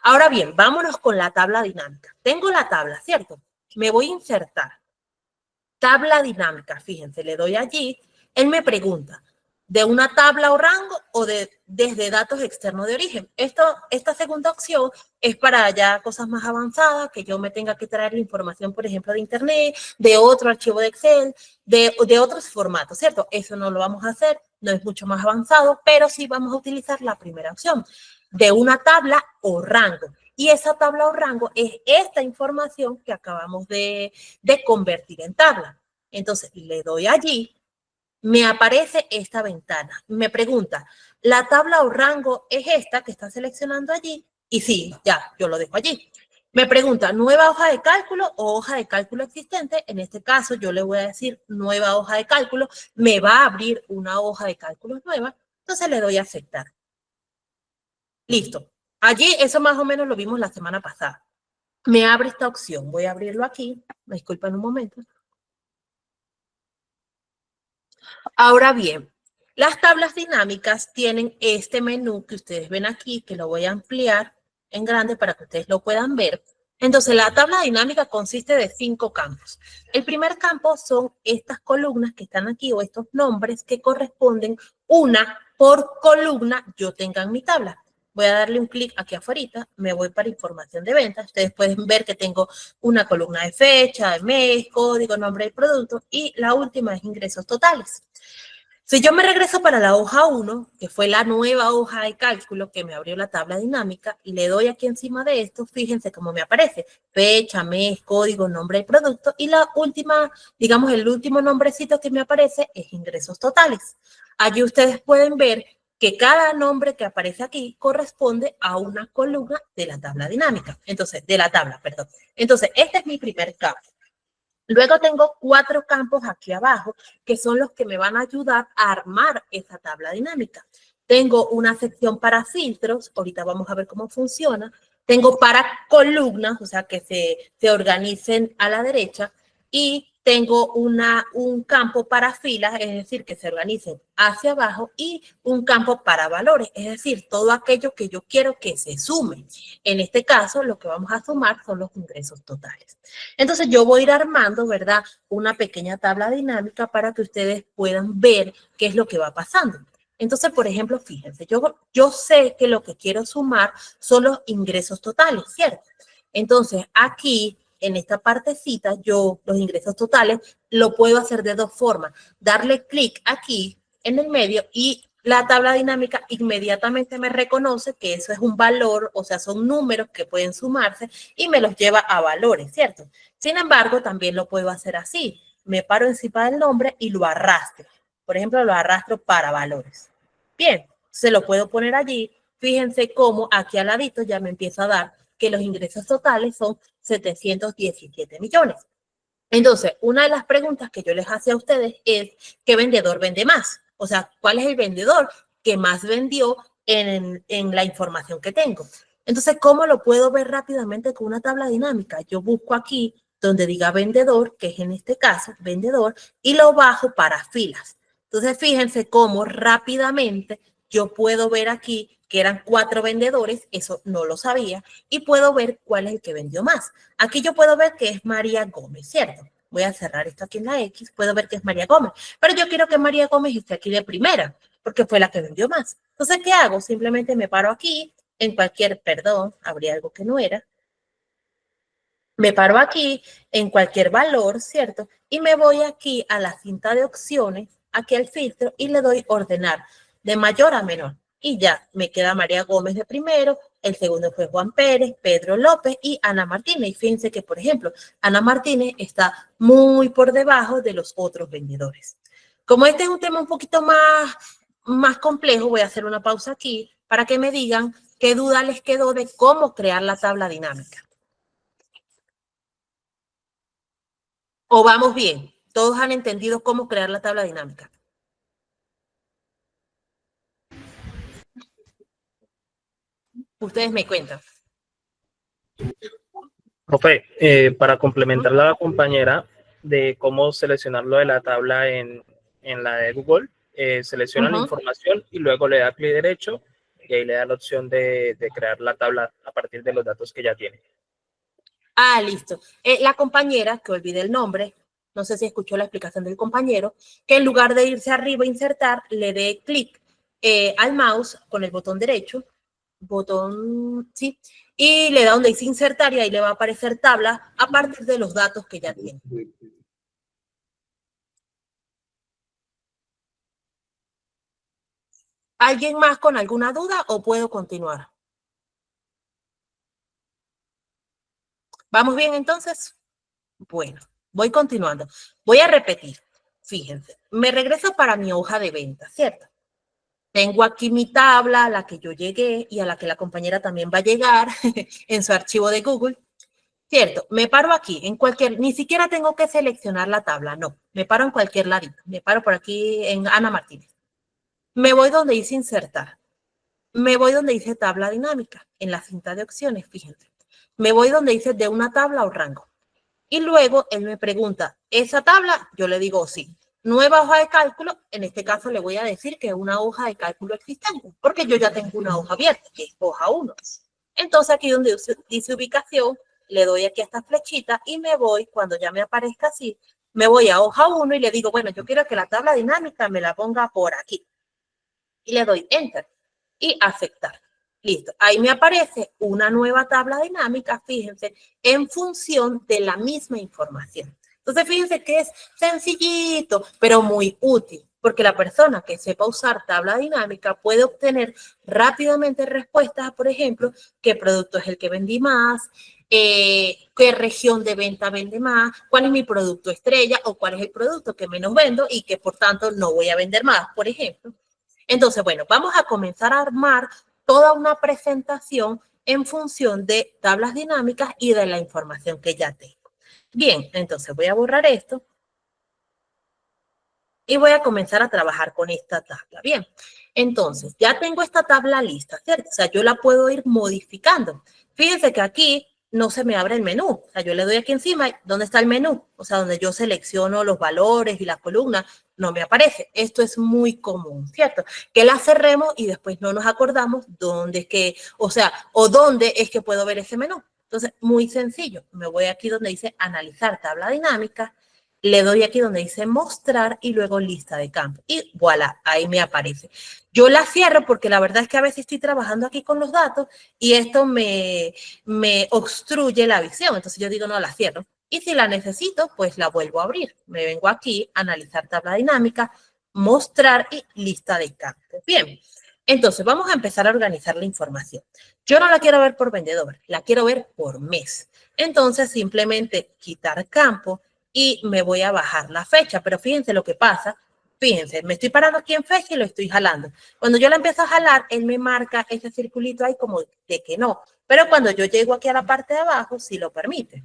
Ahora bien, vámonos con la tabla dinámica. Tengo la tabla, ¿cierto? Me voy a insertar. Tabla dinámica, fíjense, le doy allí. Él me pregunta, ¿de una tabla o rango o desde datos externos de origen? Esta segunda opción es para ya cosas más avanzadas, que yo me tenga que traer la información, por ejemplo, de internet, de otro archivo de Excel, de otros formatos, ¿cierto? Eso no lo vamos a hacer, no es mucho más avanzado, pero sí vamos a utilizar la primera opción, de una tabla o rango. Y esa tabla o rango es esta información que acabamos de convertir en tabla. Entonces, le doy allí, me aparece esta ventana. Me pregunta, ¿la tabla o rango es esta que está seleccionando allí? Y sí, ya, yo lo dejo allí. Me pregunta, ¿nueva hoja de cálculo o hoja de cálculo existente? En este caso, yo le voy a decir nueva hoja de cálculo. Me va a abrir una hoja de cálculo nueva. Entonces, le doy a aceptar. Listo. Allí, eso más o menos lo vimos la semana pasada. Me abre esta opción. Voy a abrirlo aquí. Me disculpan un momento. Ahora bien, las tablas dinámicas tienen este menú que ustedes ven aquí, que lo voy a ampliar en grande para que ustedes lo puedan ver. Entonces, la tabla dinámica consiste de 5 campos. El primer campo son estas columnas que están aquí o estos nombres que corresponden una por columna yo tenga en mi tabla. Voy a darle un clic aquí afuera, me voy para información de ventas. Ustedes pueden ver que tengo una columna de fecha, de mes, código, nombre del producto y la última es ingresos totales. Si yo me regreso para la hoja 1, que fue la nueva hoja de cálculo que me abrió la tabla dinámica, y le doy aquí encima de esto, fíjense cómo me aparece. Fecha, mes, código, nombre del producto. Y la última, digamos, el último nombrecito que me aparece es ingresos totales. Allí ustedes pueden ver que cada nombre que aparece aquí corresponde a una columna de la tabla dinámica. Entonces, de la tabla, perdón. Entonces, este es mi primer campo. Luego tengo 4 campos aquí abajo, que son los que me van a ayudar a armar esa tabla dinámica. Tengo una sección para filtros, ahorita vamos a ver cómo funciona. Tengo para columnas, o sea, que se organicen a la derecha. Y tengo un campo para filas, es decir, que se organicen hacia abajo. Y un campo para valores, es decir, todo aquello que yo quiero que se sume. En este caso, lo que vamos a sumar son los ingresos totales. Entonces, yo voy a ir armando, ¿verdad?, una pequeña tabla dinámica para que ustedes puedan ver qué es lo que va pasando. Entonces, por ejemplo, fíjense, yo sé que lo que quiero sumar son los ingresos totales, ¿cierto? Entonces, aquí, en esta partecita, yo los ingresos totales lo puedo hacer de dos formas. Darle clic aquí en el medio y la tabla dinámica inmediatamente me reconoce que eso es un valor, o sea, son números que pueden sumarse y me los lleva a valores, ¿cierto? Sin embargo, también lo puedo hacer así. Me paro encima del nombre y lo arrastro. Por ejemplo, lo arrastro para valores. Bien, se lo puedo poner allí. Fíjense cómo aquí al ladito ya me empieza a dar que los ingresos totales son 717 millones. Entonces, una de las preguntas que yo les hacía a ustedes es, ¿qué vendedor vende más? O sea, ¿cuál es el vendedor que más vendió en la información que tengo? Entonces, ¿cómo lo puedo ver rápidamente con una tabla dinámica? Yo busco aquí donde diga vendedor, que es en este caso vendedor, y lo bajo para filas. Entonces, fíjense cómo rápidamente yo puedo ver aquí que eran 4 vendedores, eso no lo sabía, y puedo ver cuál es el que vendió más. Aquí yo puedo ver que es María Gómez, ¿cierto? Voy a cerrar esto aquí en la X, puedo ver que es María Gómez, pero yo quiero que María Gómez esté aquí de primera, porque fue la que vendió más. Entonces, ¿qué hago? Simplemente me paro aquí, en cualquier, perdón, habría algo que no era, me paro aquí en cualquier valor, ¿cierto? Y me voy aquí a la cinta de opciones, aquí al filtro, y le doy ordenar de mayor a menor. Y ya me queda María Gómez de primero, el segundo fue Juan Pérez, Pedro López y Ana Martínez. Y fíjense que, por ejemplo, Ana Martínez está muy por debajo de los otros vendedores. Como este es un tema un poquito más complejo, voy a hacer una pausa aquí para que me digan qué duda les quedó de cómo crear la tabla dinámica. ¿O vamos bien? ¿Todos han entendido cómo crear la tabla dinámica? Ustedes me cuentan.
Profe, para complementarle a la compañera de cómo seleccionar lo de la tabla en la de Google, selecciona la información y luego le da clic derecho y ahí le da la opción de crear la tabla a partir de los datos que ya tiene.
Ah, listo. La compañera, que olvidé el nombre, no sé si escuchó la explicación del compañero, que en lugar de irse arriba a insertar, le dé clic al mouse con el botón derecho, sí, y le da donde dice insertar y ahí le va a aparecer tabla a partir de los datos que ya tiene. ¿Alguien más con alguna duda o puedo continuar? ¿Vamos bien entonces? Bueno, voy continuando. Voy a repetir. Fíjense, me regreso para mi hoja de venta, ¿cierto? Tengo aquí mi tabla a la que yo llegué y a la que la compañera también va a llegar en su archivo de Google. Cierto, me paro aquí, en cualquier, ni siquiera tengo que seleccionar la tabla, no, me paro en cualquier ladito, me paro por aquí en Ana Martínez. Me voy donde dice insertar, me voy donde dice tabla dinámica, en la cinta de opciones, fíjense. Me voy donde dice de una tabla o rango. Y luego él me pregunta, ¿esa tabla? Yo le digo sí. Nueva hoja de cálculo, en este caso le voy a decir que es una hoja de cálculo existente, porque yo ya tengo una hoja abierta, que es hoja 1. Entonces aquí donde dice ubicación, le doy aquí a esta flechita y me voy, cuando ya me aparezca así, me voy a hoja 1 y le digo, bueno, yo quiero que la tabla dinámica me la ponga por aquí. Y le doy Enter y aceptar. Listo. Ahí me aparece una nueva tabla dinámica, fíjense, en función de la misma información. Entonces, fíjense que es sencillito, pero muy útil, porque la persona que sepa usar tabla dinámica puede obtener rápidamente respuestas, por ejemplo, qué producto es el que vendí más, qué región de venta vende más, cuál es mi producto estrella o cuál es el producto que menos vendo y que por tanto no voy a vender más, por ejemplo. Entonces, bueno, vamos a comenzar a armar toda una presentación en función de tablas dinámicas y de la información que ya tengo. Bien, entonces voy a borrar esto. y voy a comenzar a trabajar con esta tabla. Bien, entonces ya tengo esta tabla lista, ¿cierto? O sea, yo la puedo ir modificando. Fíjense que aquí no se me abre el menú. O sea, yo le doy aquí encima, ¿dónde está el menú? O sea, donde yo selecciono los valores y las columnas, no me aparece. Esto es muy común, ¿cierto? Que la cerremos y después no nos acordamos dónde es que, o sea, o dónde es que puedo ver ese menú. Entonces, muy sencillo. Me voy aquí donde dice analizar tabla dinámica, le doy aquí donde dice mostrar y luego lista de campos. Y voilà, ahí me aparece. Yo la cierro porque la verdad es que a veces estoy trabajando aquí con los datos y esto me obstruye la visión. Entonces yo digo, no, la cierro. Y si la necesito, pues la vuelvo a abrir. Me vengo aquí, analizar tabla dinámica, mostrar y lista de campos. Bien, entonces vamos a empezar a organizar la información. Yo no la quiero ver por vendedor, la quiero ver por mes. Entonces simplemente quitar campo y me voy a bajar la fecha. Pero fíjense lo que pasa. Fíjense, me estoy parando aquí en fecha y lo estoy jalando. Cuando yo la empiezo a jalar, él me marca ese circulito ahí como de que no. Pero cuando yo llego aquí a la parte de abajo, sí lo permite.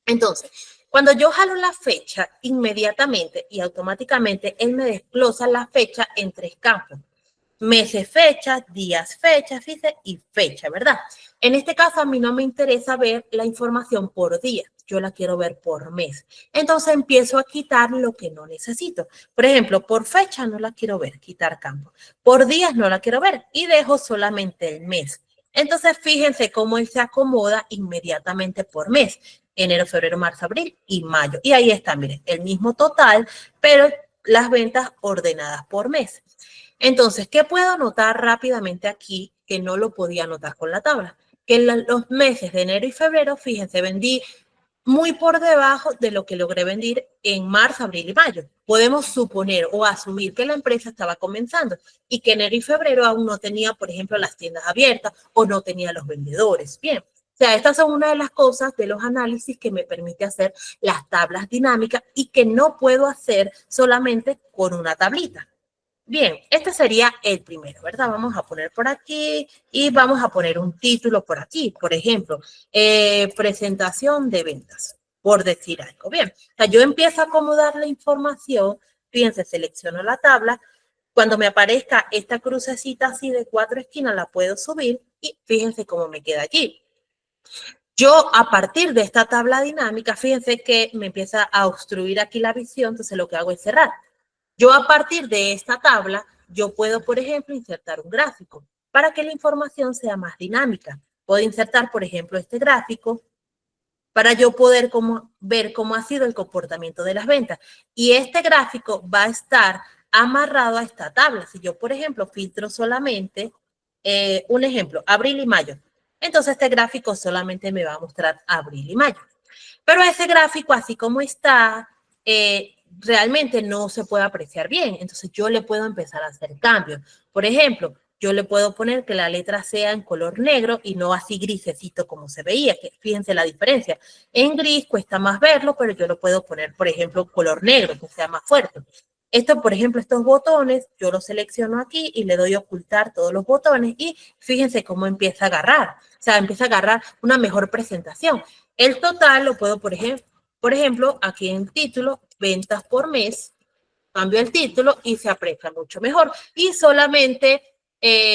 Entonces, cuando yo jalo la fecha, inmediatamente y automáticamente, él me desglosa la fecha en 3 campos. Meses, fecha, días, fecha, fíjese, y fecha, ¿verdad? En este caso, a mí no me interesa ver la información por día. Yo la quiero ver por mes. Entonces, empiezo a quitar lo que no necesito. Por ejemplo, por fecha no la quiero ver, quitar campo. Por días no la quiero ver y dejo solamente el mes. Entonces, fíjense cómo él se acomoda inmediatamente por mes. Enero, febrero, marzo, abril y mayo. Y ahí está, miren, el mismo total, pero las ventas ordenadas por mes. Entonces, ¿qué puedo notar rápidamente aquí que no lo podía notar con la tabla? Que en los meses de enero y febrero, fíjense, vendí muy por debajo de lo que logré vender en marzo, abril y mayo. Podemos suponer o asumir que la empresa estaba comenzando y que enero y febrero aún no tenía, por ejemplo, las tiendas abiertas o no tenía los vendedores. Bien, o sea, estas son una de las cosas de los análisis que me permite hacer las tablas dinámicas y que no puedo hacer solamente con una tablita. Bien, este sería el primero, ¿verdad? Vamos a poner por aquí y vamos a poner un título por aquí. Por ejemplo, presentación de ventas, por decir algo. Bien, o sea, yo empiezo a acomodar la información. Fíjense, selecciono la tabla. Cuando me aparezca esta crucecita así de 4 esquinas, la puedo subir y fíjense cómo me queda allí. Yo, a partir de esta tabla dinámica, fíjense que me empieza a obstruir aquí la visión, entonces lo que hago es cerrar. Yo a partir de esta tabla, yo puedo, por ejemplo, insertar un gráfico para que la información sea más dinámica. Puedo insertar, por ejemplo, este gráfico para yo poder ver cómo ha sido el comportamiento de las ventas. Y este gráfico va a estar amarrado a esta tabla. Si yo, por ejemplo, filtro solamente, un ejemplo, abril y mayo, entonces este gráfico solamente me va a mostrar abril y mayo. Pero ese gráfico, así como está, realmente no se puede apreciar bien. Entonces yo le puedo empezar a hacer cambios. Por ejemplo, yo le puedo poner que la letra sea en color negro y no así grisecito como se veía, que fíjense la diferencia. En gris cuesta más verlo, pero yo lo puedo poner, por ejemplo, color negro, que sea más fuerte. Esto, por ejemplo, estos botones, yo los selecciono aquí y le doy a ocultar todos los botones y fíjense cómo empieza a agarrar. O sea, empieza a agarrar una mejor presentación. El total lo puedo, por ejemplo, aquí en título, ventas por mes, cambio el título y se aprecia mucho mejor. Y solamente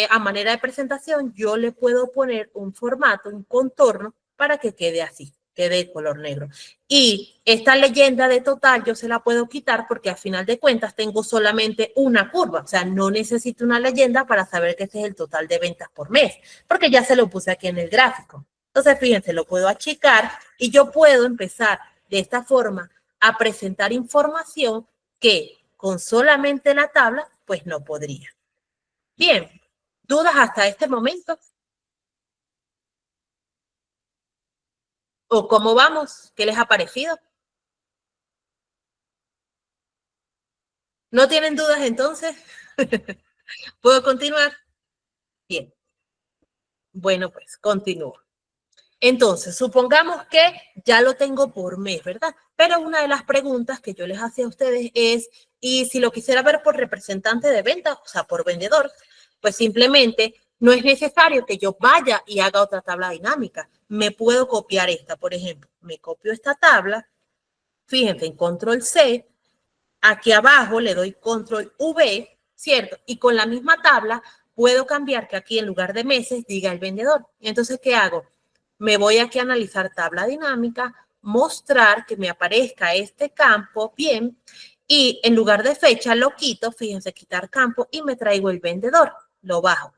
a manera de presentación, yo le puedo poner un formato, un contorno para que quede así, quede de color negro. Y esta leyenda de total yo se la puedo quitar porque a final de cuentas tengo solamente una curva. O sea, no necesito una leyenda para saber que este es el total de ventas por mes, porque ya se lo puse aquí en el gráfico. Entonces, fíjense, lo puedo achicar y yo puedo empezar de esta forma a presentar información que con solamente la tabla, pues no podría. Bien, ¿dudas hasta este momento? ¿O cómo vamos? ¿Qué les ha parecido? ¿No tienen dudas entonces? ¿Puedo continuar? Bien. Bueno, pues continúo. Entonces, supongamos que ya lo tengo por mes, ¿verdad? Pero una de las preguntas que yo les hacía a ustedes es, ¿y si lo quisiera ver por representante de venta, o sea, por vendedor? Pues simplemente no es necesario que yo vaya y haga otra tabla dinámica. Me puedo copiar esta, por ejemplo. Me copio esta tabla, fíjense, en Control C, Aquí abajo le doy control V, ¿cierto? Y con la misma tabla puedo cambiar que aquí en lugar de meses diga el vendedor. Entonces, ¿qué hago? Me voy aquí a analizar tabla dinámica, mostrar que me aparezca este campo, bien, y en lugar de fecha lo quito, fíjense, quitar campo y me traigo el vendedor, lo bajo,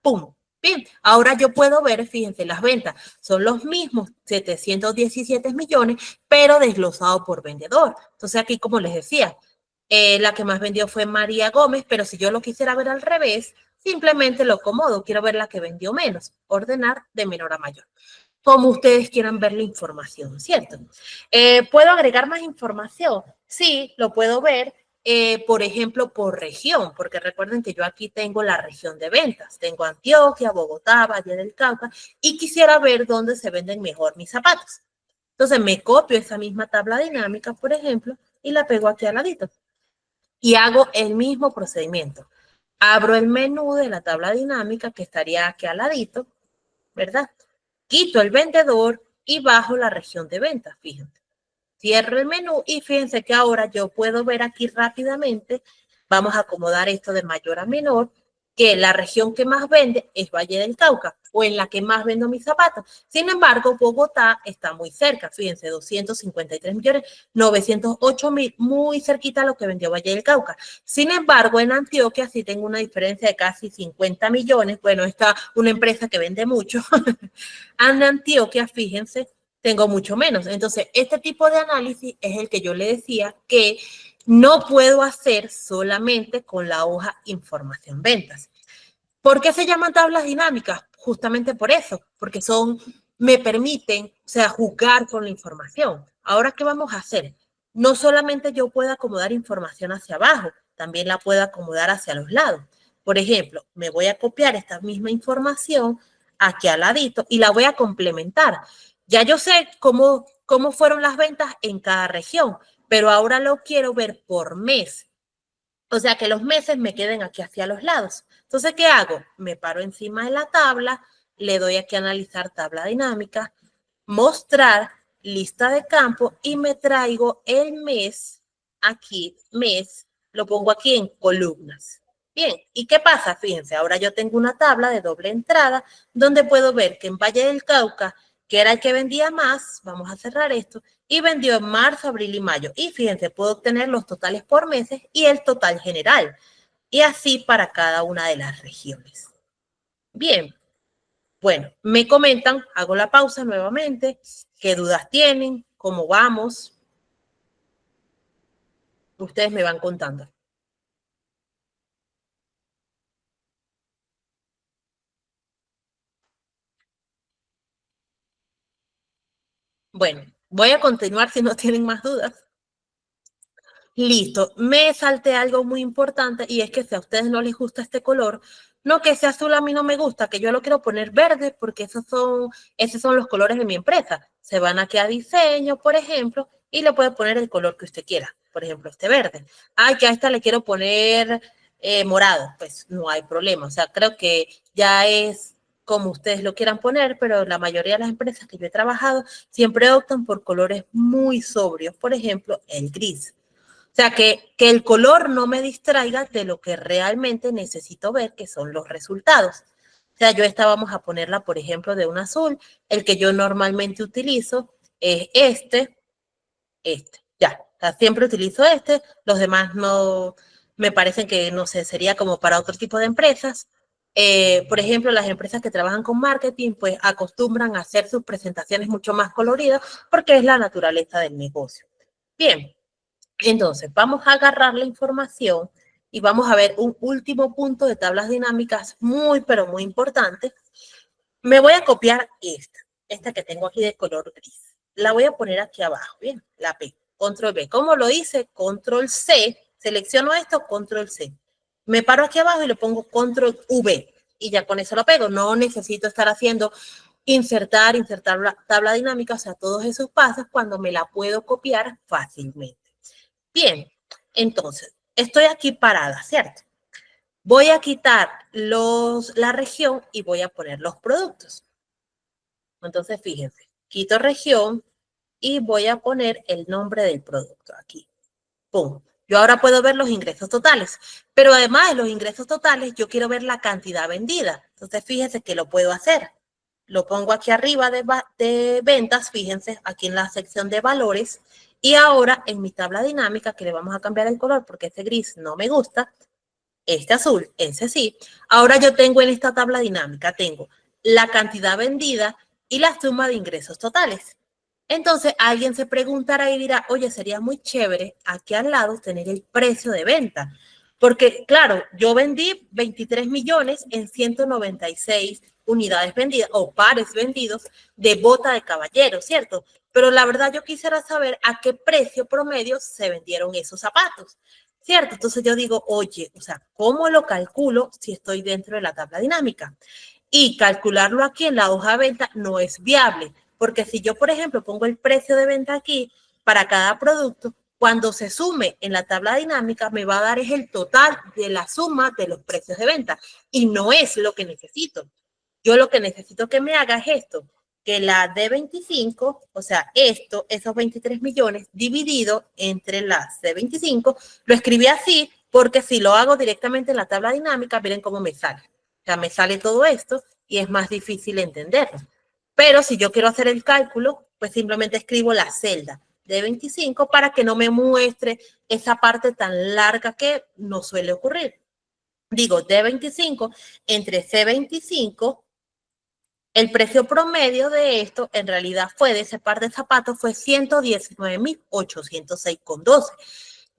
¡pum! Bien, ahora yo puedo ver, fíjense, las ventas son los mismos, 717 millones, pero desglosado por vendedor. Entonces aquí, como les decía, la que más vendió fue María Gómez, pero si yo lo quisiera ver al revés, simplemente lo acomodo, quiero ver la que vendió menos, ordenar de menor a mayor. Como ustedes quieran ver la información, ¿cierto? ¿Puedo agregar más información? Sí, lo puedo ver, por ejemplo, por región, porque recuerden que yo aquí tengo la región de ventas. Tengo Antioquia, Bogotá, Valle del Cauca, y quisiera ver dónde se venden mejor mis zapatos. Entonces, me copio esa misma tabla dinámica, por ejemplo, y la pego aquí al ladito. Y hago el mismo procedimiento. Abro el menú de la tabla dinámica que estaría aquí al ladito, ¿verdad? Quito el vendedor y bajo la región de ventas, fíjense. Cierro el menú y fíjense que ahora yo puedo ver aquí rápidamente, vamos a acomodar esto de mayor a menor, que la región que más vende es Valle del Cauca o en la que más vendo mis zapatos. Sin embargo, Bogotá está muy cerca, fíjense, 253 millones, 908 mil, muy cerquita a lo que vendió Valle del Cauca. Sin embargo, en Antioquia sí tengo una diferencia de casi 50 millones. Bueno, está una empresa que vende mucho. En Antioquia, fíjense, tengo mucho menos. Entonces, este tipo de análisis es el que yo le decía que no puedo hacer solamente con la hoja información ventas. ¿Por qué se llaman tablas dinámicas? Justamente por eso, porque me permiten, o sea, jugar con la información. Ahora, ¿qué vamos a hacer? No solamente yo puedo acomodar información hacia abajo, también la puedo acomodar hacia los lados. Por ejemplo, me voy a copiar esta misma información aquí al ladito y la voy a complementar. Ya yo sé cómo fueron las ventas en cada región, pero ahora lo quiero ver por mes. O sea, que los meses me queden aquí hacia los lados. Entonces, ¿qué hago? Me paro encima de la tabla, le doy aquí a analizar tabla dinámica, mostrar lista de campo y me traigo el mes, aquí, mes, lo pongo aquí en columnas. Bien, ¿y qué pasa? Fíjense, ahora yo tengo una tabla de doble entrada donde puedo ver que en Valle del Cauca, que era el que vendía más, vamos a cerrar esto, y vendió en marzo, abril y mayo. Y fíjense, puedo obtener los totales por meses y el total general. Y así para cada una de las regiones. Bien, bueno, me comentan, hago la pausa nuevamente, qué dudas tienen, cómo vamos. Ustedes me van contando. Bueno, voy a continuar si no tienen más dudas. Listo, me salté algo muy importante y es que si a ustedes no les gusta este color, no que sea azul a mí no me gusta, que yo lo quiero poner verde porque esos son los colores de mi empresa. Se van aquí a diseño, por ejemplo, y le puede poner el color que usted quiera. Por ejemplo, este verde. Ay, que a esta le quiero poner morado. Pues no hay problema. O sea, creo que ya es como ustedes lo quieran poner, pero la mayoría de las empresas que yo he trabajado siempre optan por colores muy sobrios. Por ejemplo, el gris. O sea, que el color no me distraiga de lo que realmente necesito ver, que son los resultados. O sea, yo esta vamos a ponerla, por ejemplo, de un azul. El que yo normalmente utilizo es este. Ya. O sea, siempre utilizo este. Los demás no, me parecen que, no sé, sería como para otro tipo de empresas. Por ejemplo, las empresas que trabajan con marketing, pues acostumbran a hacer sus presentaciones mucho más coloridas porque es la naturaleza del negocio. Bien. Entonces, vamos a agarrar la información y vamos a ver un último punto de tablas dinámicas muy, pero muy importante. Me voy a copiar esta que tengo aquí de color gris. La voy a poner aquí abajo, bien, la P, control V. ¿Cómo lo hice? Control C, selecciono esto, control C. Me paro aquí abajo y le pongo control V y ya con eso lo pego. No necesito estar haciendo insertar la tabla dinámica, o sea, todos esos pasos cuando me la puedo copiar fácilmente. Bien, entonces, estoy aquí parada, ¿cierto? Voy a quitar la región y voy a poner los productos. Entonces, fíjense, quito región y voy a poner el nombre del producto aquí. ¡Pum! Yo ahora puedo ver los ingresos totales, pero además de los ingresos totales, yo quiero ver la cantidad vendida. Entonces, fíjense que lo puedo hacer. Lo pongo aquí arriba de ventas, fíjense, aquí en la sección de valores. Y ahora en mi tabla dinámica, que le vamos a cambiar el color porque este gris no me gusta, este azul, ese sí. Ahora yo tengo en esta tabla dinámica, tengo la cantidad vendida y la suma de ingresos totales. Entonces, alguien se preguntará y dirá, oye, sería muy chévere aquí al lado tener el precio de venta. Porque, claro, yo vendí 23 millones en 196 unidades vendidas o pares vendidos de bota de caballero, ¿cierto? Pero la verdad yo quisiera saber a qué precio promedio se vendieron esos zapatos, ¿cierto? Entonces yo digo, oye, o sea, ¿cómo lo calculo si estoy dentro de la tabla dinámica? Y calcularlo aquí en la hoja de venta no es viable. Porque si yo, por ejemplo, pongo el precio de venta aquí para cada producto, cuando se sume en la tabla dinámica, me va a dar es el total de la suma de los precios de venta. Y no es lo que necesito. Yo lo que necesito que me haga es esto, que la D25, o sea, esos 23 millones dividido entre la C25, lo escribí así porque si lo hago directamente en la tabla dinámica, miren cómo me sale. O sea, me sale todo esto y es más difícil entenderlo. Pero si yo quiero hacer el cálculo, pues simplemente escribo la celda de 25 para que no me muestre esa parte tan larga que no suele ocurrir. Digo, de 25 entre C25, el precio promedio de esto en realidad fue de ese par de zapatos fue 119.806,12.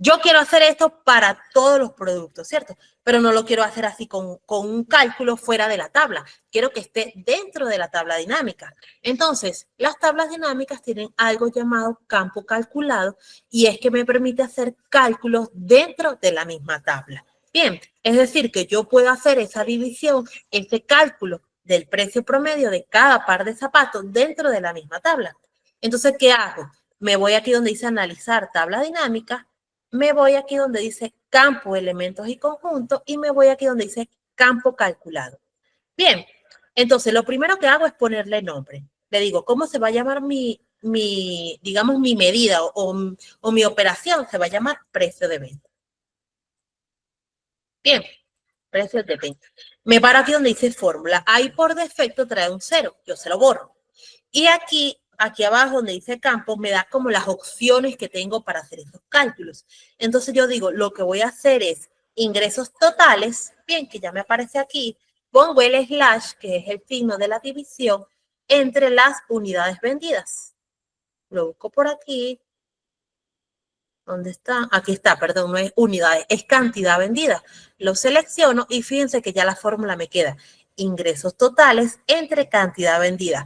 Yo quiero hacer esto para todos los productos, ¿cierto? Pero no lo quiero hacer así con un cálculo fuera de la tabla. Quiero que esté dentro de la tabla dinámica. Entonces, las tablas dinámicas tienen algo llamado campo calculado y es que me permite hacer cálculos dentro de la misma tabla. Bien, es decir, que yo puedo hacer esa división, ese cálculo del precio promedio de cada par de zapatos dentro de la misma tabla. Entonces, ¿qué hago? Me voy aquí donde dice analizar tabla dinámica. Me voy aquí donde dice campo, elementos y conjuntos y me voy aquí donde dice campo calculado. Bien, entonces lo primero que hago es ponerle nombre. Le digo, ¿cómo se va a llamar digamos, mi medida o mi operación? Se va a llamar precio de venta. Bien, precio de venta. Me paro aquí donde dice fórmula. Ahí por defecto trae un 0. Yo se lo borro. Y aquí abajo donde dice campo, me da como las opciones que tengo para hacer esos cálculos. Entonces yo digo, lo que voy a hacer es ingresos totales, bien, que ya me aparece aquí, pongo el slash, que es el signo de la división, entre las unidades vendidas. Lo busco por aquí. ¿Dónde está? Aquí está, perdón, no es unidades, es cantidad vendida. Lo selecciono y fíjense que ya la fórmula me queda. Ingresos totales entre cantidad vendida.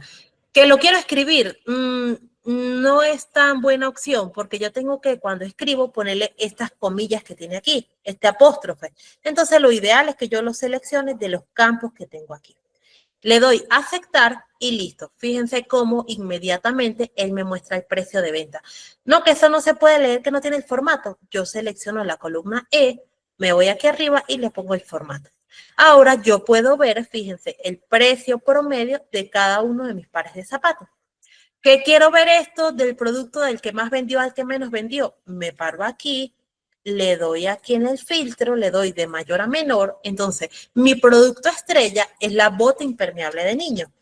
Que lo quiero escribir, no es tan buena opción porque yo tengo que cuando escribo ponerle estas comillas que tiene aquí, este apóstrofe. Entonces lo ideal es que yo lo seleccione de los campos que tengo aquí. Le doy a aceptar y listo. Fíjense cómo inmediatamente él me muestra el precio de venta. No, que eso no se puede leer, que no tiene el formato. Yo selecciono la columna E, me voy aquí arriba y le pongo el formato. Ahora yo puedo ver, fíjense, el precio promedio de cada uno de mis pares de zapatos. ¿Qué quiero ver esto del producto del que más vendió al que menos vendió? Me paro aquí, le doy aquí en el filtro, le doy de mayor a menor. Entonces, mi producto estrella es la bota impermeable de niño.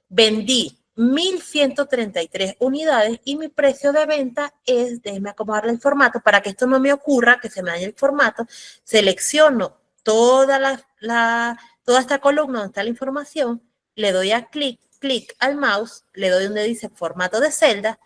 Vendí 1.133 unidades y mi precio de venta es, déjenme acomodarle el formato para que esto no me ocurra, que se me dañe el formato. Selecciono toda esta columna donde está la información, le doy a clic al mouse, le doy donde dice formato de celda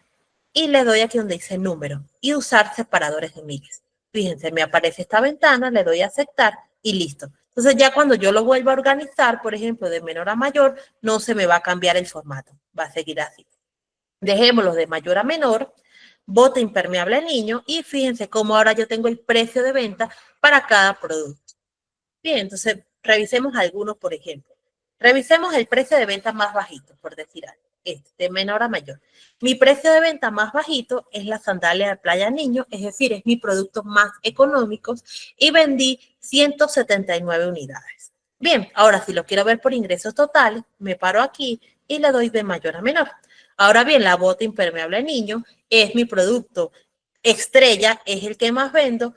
y le doy aquí donde dice número y usar separadores de miles. Fíjense, me aparece esta ventana, le doy a aceptar y listo. Entonces ya cuando yo lo vuelva a organizar, por ejemplo, de menor a mayor, no se me va a cambiar el formato, va a seguir así. Dejémoslo de mayor a menor, bota impermeable niño y fíjense cómo ahora yo tengo el precio de venta para cada producto. Bien, entonces revisemos algunos, por ejemplo. Revisemos el precio de venta más bajito, por decir algo, de menor a mayor. Mi precio de venta más bajito es la sandalia de playa niño, es decir, es mi producto más económico y vendí 179 unidades. Bien, ahora si lo quiero ver por ingresos totales, me paro aquí y le doy de mayor a menor. Ahora bien, la bota impermeable niño es mi producto estrella, es el que más vendo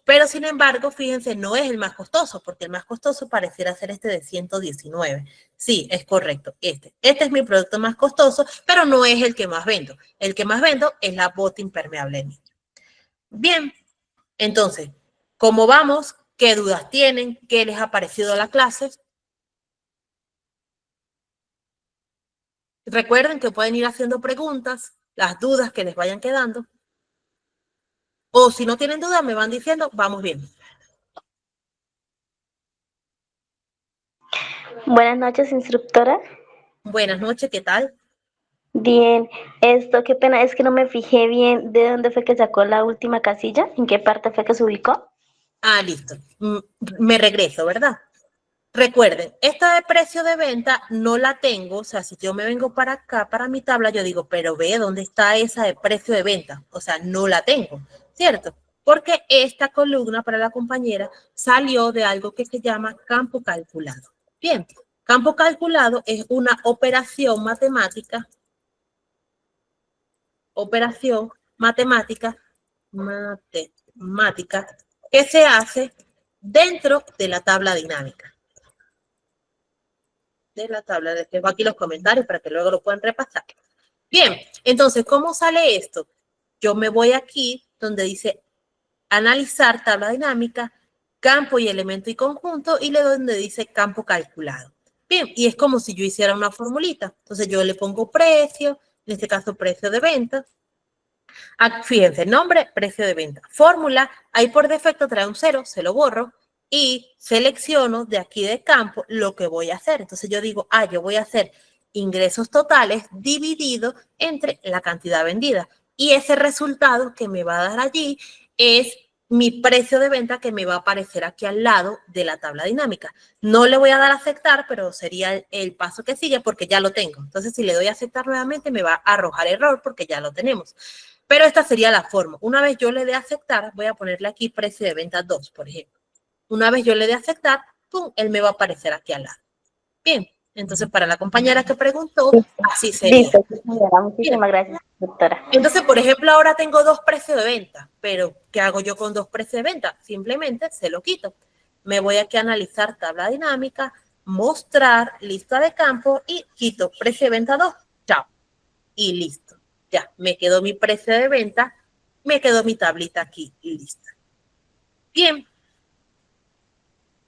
Pero sin embargo, fíjense, no es el más costoso, porque el más costoso pareciera ser este de 119. Sí, es correcto, este. Este es mi producto más costoso, pero no es el que más vendo. El que más vendo es la bota impermeable niño. Bien, entonces, ¿cómo vamos? ¿Qué dudas tienen? ¿Qué les ha parecido la clase? Recuerden que pueden ir haciendo preguntas, las dudas que les vayan quedando. O si no tienen dudas, me van diciendo, vamos bien.
Buenas noches, instructora.
Buenas noches, ¿qué tal?
Bien, qué pena, es que no me fijé bien de dónde fue que sacó la última casilla, en qué parte fue que se ubicó.
Ah, listo. Me regreso, ¿verdad? Recuerden, esta de precio de venta no la tengo, o sea, si yo me vengo para acá, para mi tabla, yo digo, pero ve, ¿dónde está esa de precio de venta? O sea, no la tengo, ¿cierto? Porque esta columna para la compañera salió de algo que se llama campo calculado. Bien, campo calculado es una operación matemática que se hace dentro de la tabla dinámica. De la tabla, les dejo aquí los comentarios para que luego lo puedan repasar. Bien, entonces, ¿cómo sale esto? Yo me voy aquí donde dice analizar tabla dinámica, campo y elemento y conjunto, y le doy donde dice campo calculado. Bien, y es como si yo hiciera una formulita. Entonces yo le pongo precio, en este caso precio de venta. Fíjense, nombre, precio de venta. Fórmula, ahí por defecto trae un 0, se lo borro y selecciono de aquí de campo lo que voy a hacer. Entonces yo digo, yo voy a hacer ingresos totales dividido entre la cantidad vendida. Y ese resultado que me va a dar allí es mi precio de venta que me va a aparecer aquí al lado de la tabla dinámica. No le voy a dar a aceptar, pero sería el paso que sigue porque ya lo tengo. Entonces, si le doy a aceptar nuevamente, me va a arrojar error porque ya lo tenemos. Pero esta sería la forma. Una vez yo le dé a aceptar, voy a ponerle aquí precio de venta 2, por ejemplo. Una vez yo le dé a aceptar, ¡pum!, él me va a aparecer aquí al lado. Bien, entonces para la compañera que preguntó, así sería.
Listo, señora, muchísimas gracias, doctora.
Entonces, por ejemplo, ahora tengo 2 precios de venta, pero ¿qué hago yo con 2 precios de venta? Simplemente se lo quito. Me voy aquí a analizar tabla dinámica, mostrar lista de campo y quito precio de venta 2. Chao. Y listo. Ya, me quedó mi precio de venta, me quedó mi tablita aquí y lista. Bien.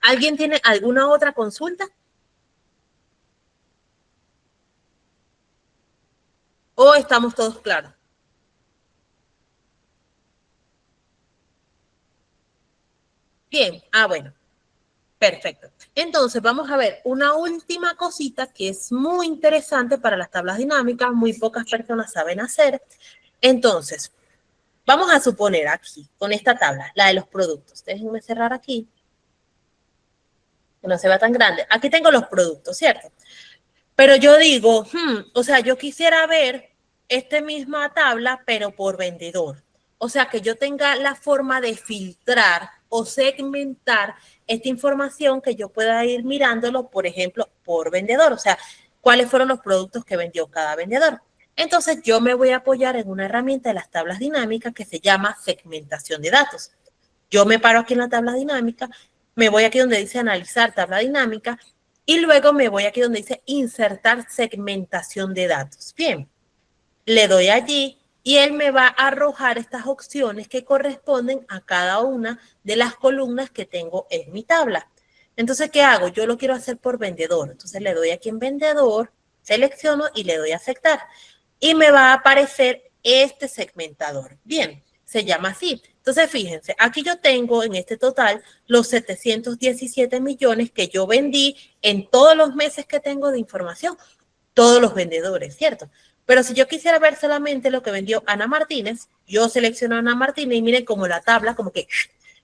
¿Alguien tiene alguna otra consulta? ¿O estamos todos claros? Bien, bueno, perfecto. Entonces vamos a ver una última cosita que es muy interesante para las tablas dinámicas, muy pocas personas saben hacer. Entonces, vamos a suponer aquí, con esta tabla, la de los productos. Déjenme cerrar aquí, que no se vea tan grande. Aquí tengo los productos, ¿cierto? Pero yo digo, o sea, yo quisiera ver esta misma tabla, pero por vendedor. O sea, que yo tenga la forma de filtrar o segmentar esta información que yo pueda ir mirándolo, por ejemplo, por vendedor. O sea, cuáles fueron los productos que vendió cada vendedor. Entonces, yo me voy a apoyar en una herramienta de las tablas dinámicas que se llama segmentación de datos. Yo me paro aquí en la tabla dinámica, me voy aquí donde dice analizar tabla dinámica y luego me voy aquí donde dice insertar segmentación de datos. Bien, le doy allí y él me va a arrojar estas opciones que corresponden a cada una de las columnas que tengo en mi tabla. Entonces, ¿qué hago? Yo lo quiero hacer por vendedor. Entonces, le doy aquí en vendedor, selecciono y le doy a aceptar. Y me va a aparecer este segmentador. Bien, se llama así. Entonces, fíjense, aquí yo tengo en este total los 717 millones que yo vendí en todos los meses que tengo de información, todos los vendedores, ¿cierto? Pero si yo quisiera ver solamente lo que vendió Ana Martínez, yo selecciono a Ana Martínez y miren como la tabla como que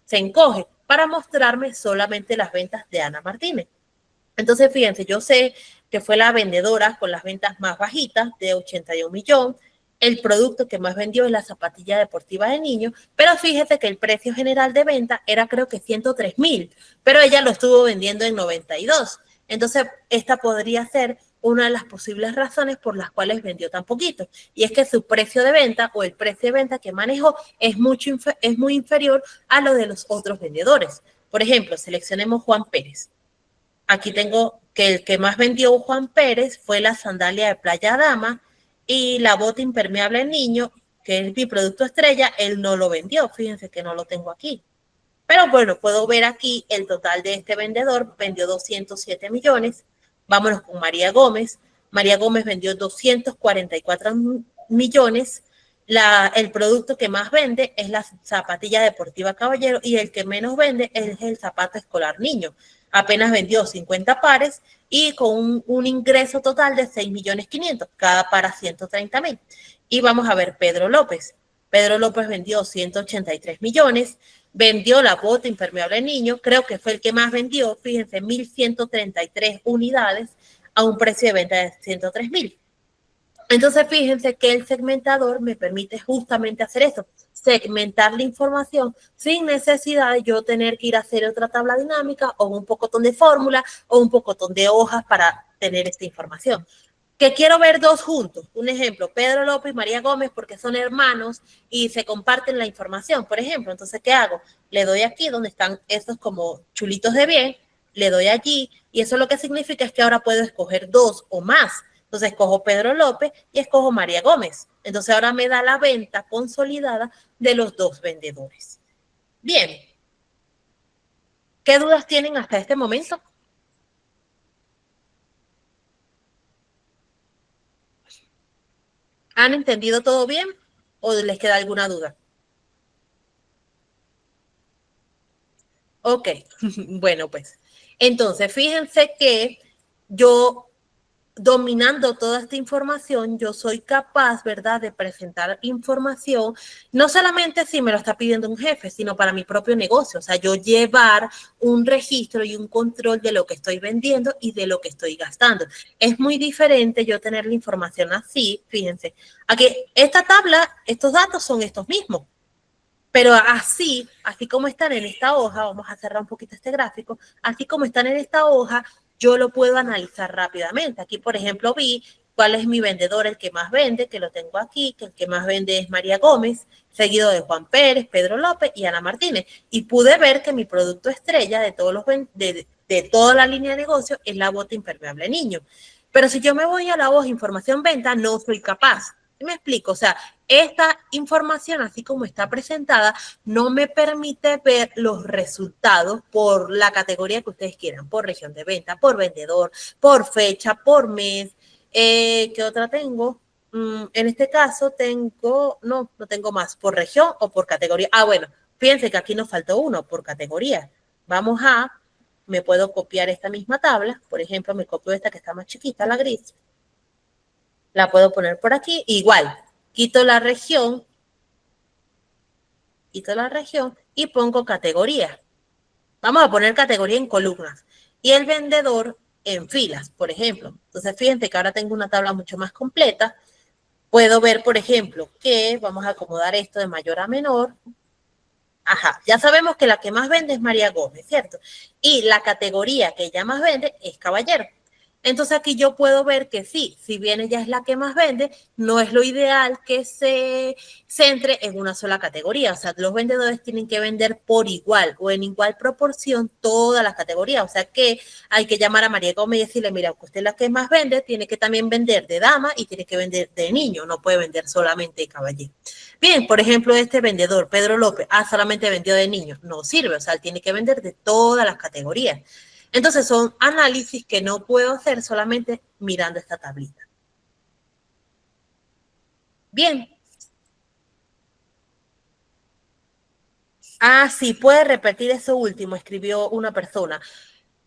se encoge para mostrarme solamente las ventas de Ana Martínez. Entonces, fíjense, yo sé que fue la vendedora con las ventas más bajitas de 81 millones. El producto que más vendió es la zapatilla deportiva de niños, pero fíjese que el precio general de venta era creo que 103,000, pero ella lo estuvo vendiendo en 92. Entonces, esta podría ser una de las posibles razones por las cuales vendió tan poquito. Y es que su precio de venta o el precio de venta que manejó es muy inferior a lo de los otros vendedores. Por ejemplo, seleccionemos Juan Pérez. Aquí tengo que el que más vendió Juan Pérez fue la sandalia de Playa Dama y la bota impermeable niño, que es mi producto estrella, él no lo vendió. Fíjense que no lo tengo aquí. Pero bueno, puedo ver aquí el total de este vendedor, vendió 207 millones. Vámonos con María Gómez. María Gómez vendió 244 millones. El producto que más vende es la zapatilla deportiva caballero y el que menos vende es el zapato escolar niño. Apenas vendió 50 pares y con un ingreso total de 6.500.000, cada par a 130.000. Y vamos a ver Pedro López. Pedro López vendió 183 millones, vendió la bota impermeable niño, creo que fue el que más vendió, fíjense, 1.133 unidades a un precio de venta de 103.000. Entonces, fíjense que el segmentador me permite justamente hacer esto, segmentar la información sin necesidad de yo tener que ir a hacer otra tabla dinámica o un pocotón de fórmula o un pocotón de hojas para tener esta información. Que quiero ver dos juntos. Un ejemplo, Pedro López y María Gómez, porque son hermanos y se comparten la información, por ejemplo. Entonces, ¿qué hago? Le doy aquí donde están estos como chulitos de bien, le doy allí y eso lo que significa es que ahora puedo escoger dos o más. Entonces, escojo Pedro López y escojo María Gómez. Entonces, ahora me da la venta consolidada de los dos vendedores. Bien. ¿Qué dudas tienen hasta este momento? ¿Han entendido todo bien o les queda alguna duda? Ok, bueno, pues. Entonces, fíjense que yo, dominando toda esta información, yo soy capaz, ¿verdad?, de presentar información, no solamente si me lo está pidiendo un jefe, sino para mi propio negocio. O sea, yo llevar un registro y un control de lo que estoy vendiendo y de lo que estoy gastando. Es muy diferente yo tener la información así, fíjense. Aquí, esta tabla, estos datos son estos mismos. Pero así como están en esta hoja, vamos a cerrar un poquito este gráfico, así como están en esta hoja, yo lo puedo analizar rápidamente. Aquí, por ejemplo, vi cuál es mi vendedor, el que más vende, que lo tengo aquí, que el que más vende es María Gómez, seguido de Juan Pérez, Pedro López y Ana Martínez. Y pude ver que mi producto estrella de toda la línea de negocio es la bota impermeable niño. Pero si yo me voy a la hoja información venta, no soy capaz. ¿Me explico? O sea, esta información, así como está presentada, no me permite ver los resultados por la categoría que ustedes quieran, por región de venta, por vendedor, por fecha, por mes. ¿Qué otra tengo? En este caso tengo, no tengo más, por región o por categoría. Ah, bueno, fíjense que aquí nos faltó uno, por categoría. Me puedo copiar esta misma tabla. Por ejemplo, me copio esta que está más chiquita, la gris. La puedo poner por aquí. Igual, quito la región y pongo categoría. Vamos a poner categoría en columnas. Y el vendedor en filas, por ejemplo. Entonces, fíjense que ahora tengo una tabla mucho más completa. Puedo ver, por ejemplo, que vamos a acomodar esto de mayor a menor. Ajá, ya sabemos que la que más vende es María Gómez, ¿cierto? Y la categoría que ella más vende es caballero. Entonces aquí yo puedo ver que sí, si bien ella es la que más vende, no es lo ideal que se centre en una sola categoría. O sea, los vendedores tienen que vender por igual o en igual proporción todas las categorías. O sea que hay que llamar a María Gómez y decirle, mira, usted es la que más vende, tiene que también vender de dama y tiene que vender de niño, no puede vender solamente de caballero. Bien, por ejemplo, este vendedor, Pedro López, solamente vendió de niños. No sirve, o sea, él tiene que vender de todas las categorías. Entonces, son análisis que no puedo hacer solamente mirando esta tablita. Bien. Sí, puede repetir eso último, escribió una persona.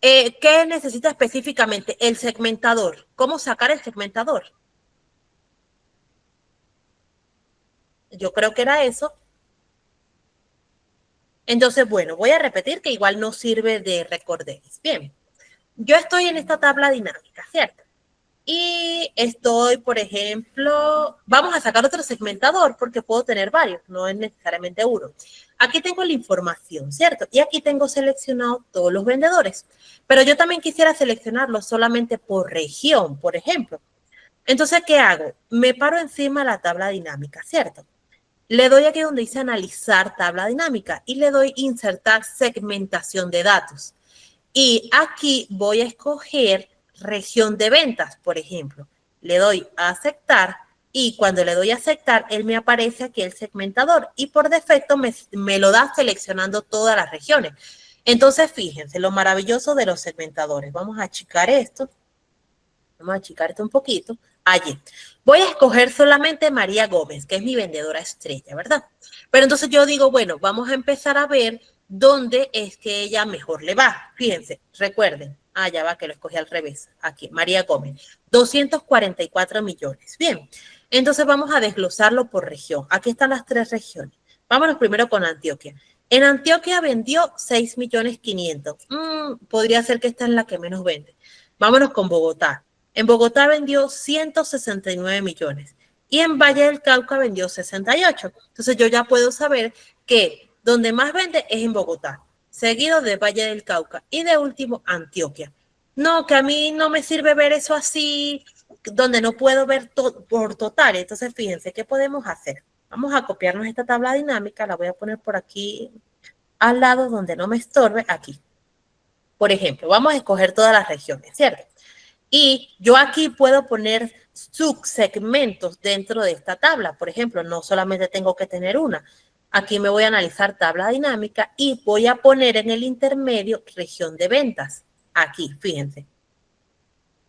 ¿Qué necesita específicamente? El segmentador. ¿Cómo sacar el segmentador? Yo creo que era eso. Entonces, bueno, voy a repetir que igual no sirve de recorderis. Bien, yo estoy en esta tabla dinámica, ¿cierto? Y estoy, por ejemplo, vamos a sacar otro segmentador porque puedo tener varios, no es necesariamente uno. aquí tengo la información, ¿cierto? Y aquí tengo seleccionado todos los vendedores. Pero yo también quisiera seleccionarlos solamente por región, por ejemplo. Entonces, ¿qué hago? Me paro encima de la tabla dinámica, ¿cierto? Le doy aquí donde dice analizar tabla dinámica y le doy insertar segmentación de datos. Y aquí voy a escoger región de ventas, por ejemplo. Le doy a aceptar y cuando le doy a aceptar, él me aparece aquí el segmentador y por defecto me lo da seleccionando todas las regiones. Entonces, fíjense lo maravilloso de los segmentadores. Vamos a achicar esto. Vamos a achicar esto un poquito. Allí. Voy a escoger solamente María Gómez, que es mi vendedora estrella, ¿verdad? Pero entonces yo digo, bueno, vamos a empezar a ver dónde es que ella mejor le va. Fíjense, recuerden. Ya va, que lo escogí al revés. Aquí, María Gómez. 244 millones. Bien. Entonces vamos a desglosarlo por región. Aquí están las 3 regiones. Vámonos primero con Antioquia. En Antioquia vendió 6.500.000. Podría ser que esta es la que menos vende. Vámonos con Bogotá. En Bogotá vendió 169 millones y en Valle del Cauca vendió 68. Entonces yo ya puedo saber que donde más vende es en Bogotá, seguido de Valle del Cauca y de último Antioquia. No, que a mí no me sirve ver eso así, donde no puedo ver por total. Entonces fíjense, ¿qué podemos hacer? Vamos a copiarnos esta tabla dinámica, la voy a poner por aquí al lado donde no me estorbe, aquí. Por ejemplo, vamos a escoger todas las regiones, ¿cierto? Y yo aquí puedo poner subsegmentos dentro de esta tabla. Por ejemplo, no solamente tengo que tener una. Aquí me voy a analizar tabla dinámica y voy a poner en el intermedio región de ventas. Aquí, fíjense.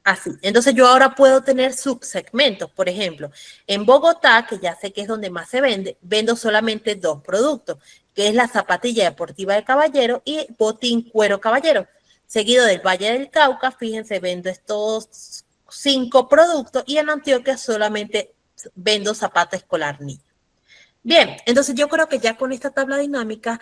Así. Entonces yo ahora puedo tener subsegmentos. Por ejemplo, en Bogotá, que ya sé que es donde más se vende, vendo solamente 2 productos, que es la zapatilla deportiva de caballero y botín cuero caballero. Seguido del Valle del Cauca, fíjense, vendo estos 5 productos y en Antioquia solamente vendo zapato escolar niño. Bien, entonces yo creo que ya con esta tabla dinámica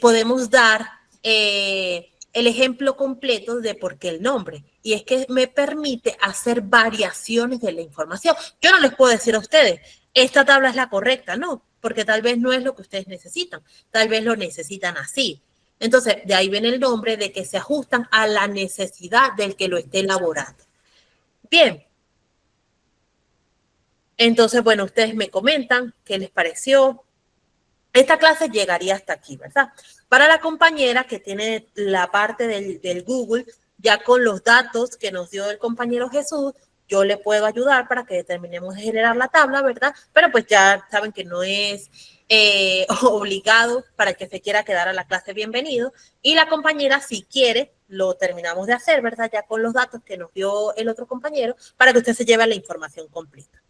podemos dar el ejemplo completo de por qué el nombre. Y es que me permite hacer variaciones de la información. Yo no les puedo decir a ustedes, esta tabla es la correcta, no, porque tal vez no es lo que ustedes necesitan. Tal vez lo necesitan así. Entonces, de ahí viene el nombre de que se ajustan a la necesidad del que lo esté elaborando. Bien. Entonces, bueno, ustedes me comentan qué les pareció. Esta clase llegaría hasta aquí, ¿verdad? Para la compañera que tiene la parte del Google, ya con los datos que nos dio el compañero Jesús, yo le puedo ayudar para que terminemos de generar la tabla, ¿verdad? Pero pues ya saben que no es obligado para el que se quiera quedar a la clase, bienvenido. Y la compañera, si quiere, lo terminamos de hacer, ¿verdad? Ya con los datos que nos dio el otro compañero, para que usted se lleve la información completa.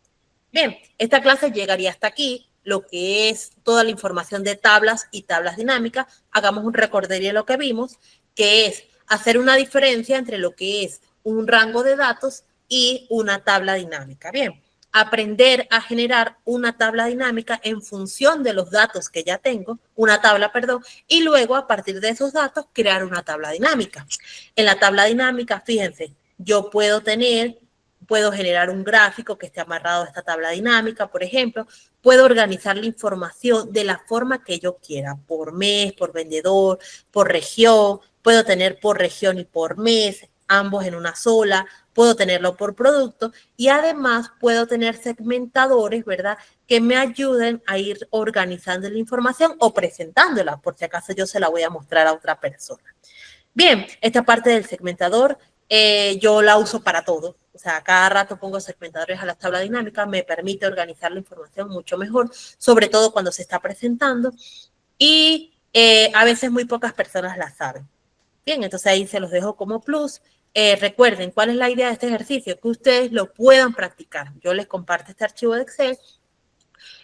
Bien, esta clase llegaría hasta aquí, lo que es toda la información de tablas y tablas dinámicas. Hagamos un recorderio de lo que vimos, que es hacer una diferencia entre lo que es un rango de datos y una tabla dinámica. Bien, aprender a generar una tabla dinámica en función de los datos que ya tengo, una tabla, perdón, y luego a partir de esos datos crear una tabla dinámica. En la tabla dinámica, fíjense, yo puedo generar un gráfico que esté amarrado a esta tabla dinámica, por ejemplo. Puedo organizar la información de la forma que yo quiera, por mes, por vendedor, por región. Puedo tener por región y por mes, ambos en una sola. Puedo tenerlo por producto y además puedo tener segmentadores, ¿verdad?, que me ayuden a ir organizando la información o presentándola, por si acaso yo se la voy a mostrar a otra persona. Bien, esta parte del segmentador yo la uso para todo. O sea, cada rato pongo segmentadores a la tabla dinámica, me permite organizar la información mucho mejor, sobre todo cuando se está presentando y a veces muy pocas personas la saben. Bien, entonces ahí se los dejo como plus. Recuerden, ¿cuál es la idea de este ejercicio? Que ustedes lo puedan practicar. Yo les comparto este archivo de Excel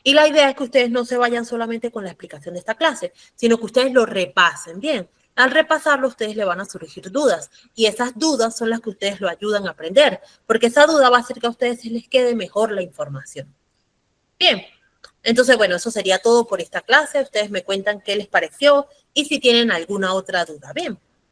y la idea es que ustedes no se vayan solamente con la explicación de esta clase, sino que ustedes lo repasen bien. Al repasarlo, ustedes le van a surgir dudas y esas dudas son las que ustedes lo ayudan a aprender, porque esa duda va a hacer que a ustedes se les quede mejor la información. Bien, entonces, bueno, eso sería todo por esta clase. Ustedes me cuentan qué les pareció y si tienen alguna otra duda. Bien.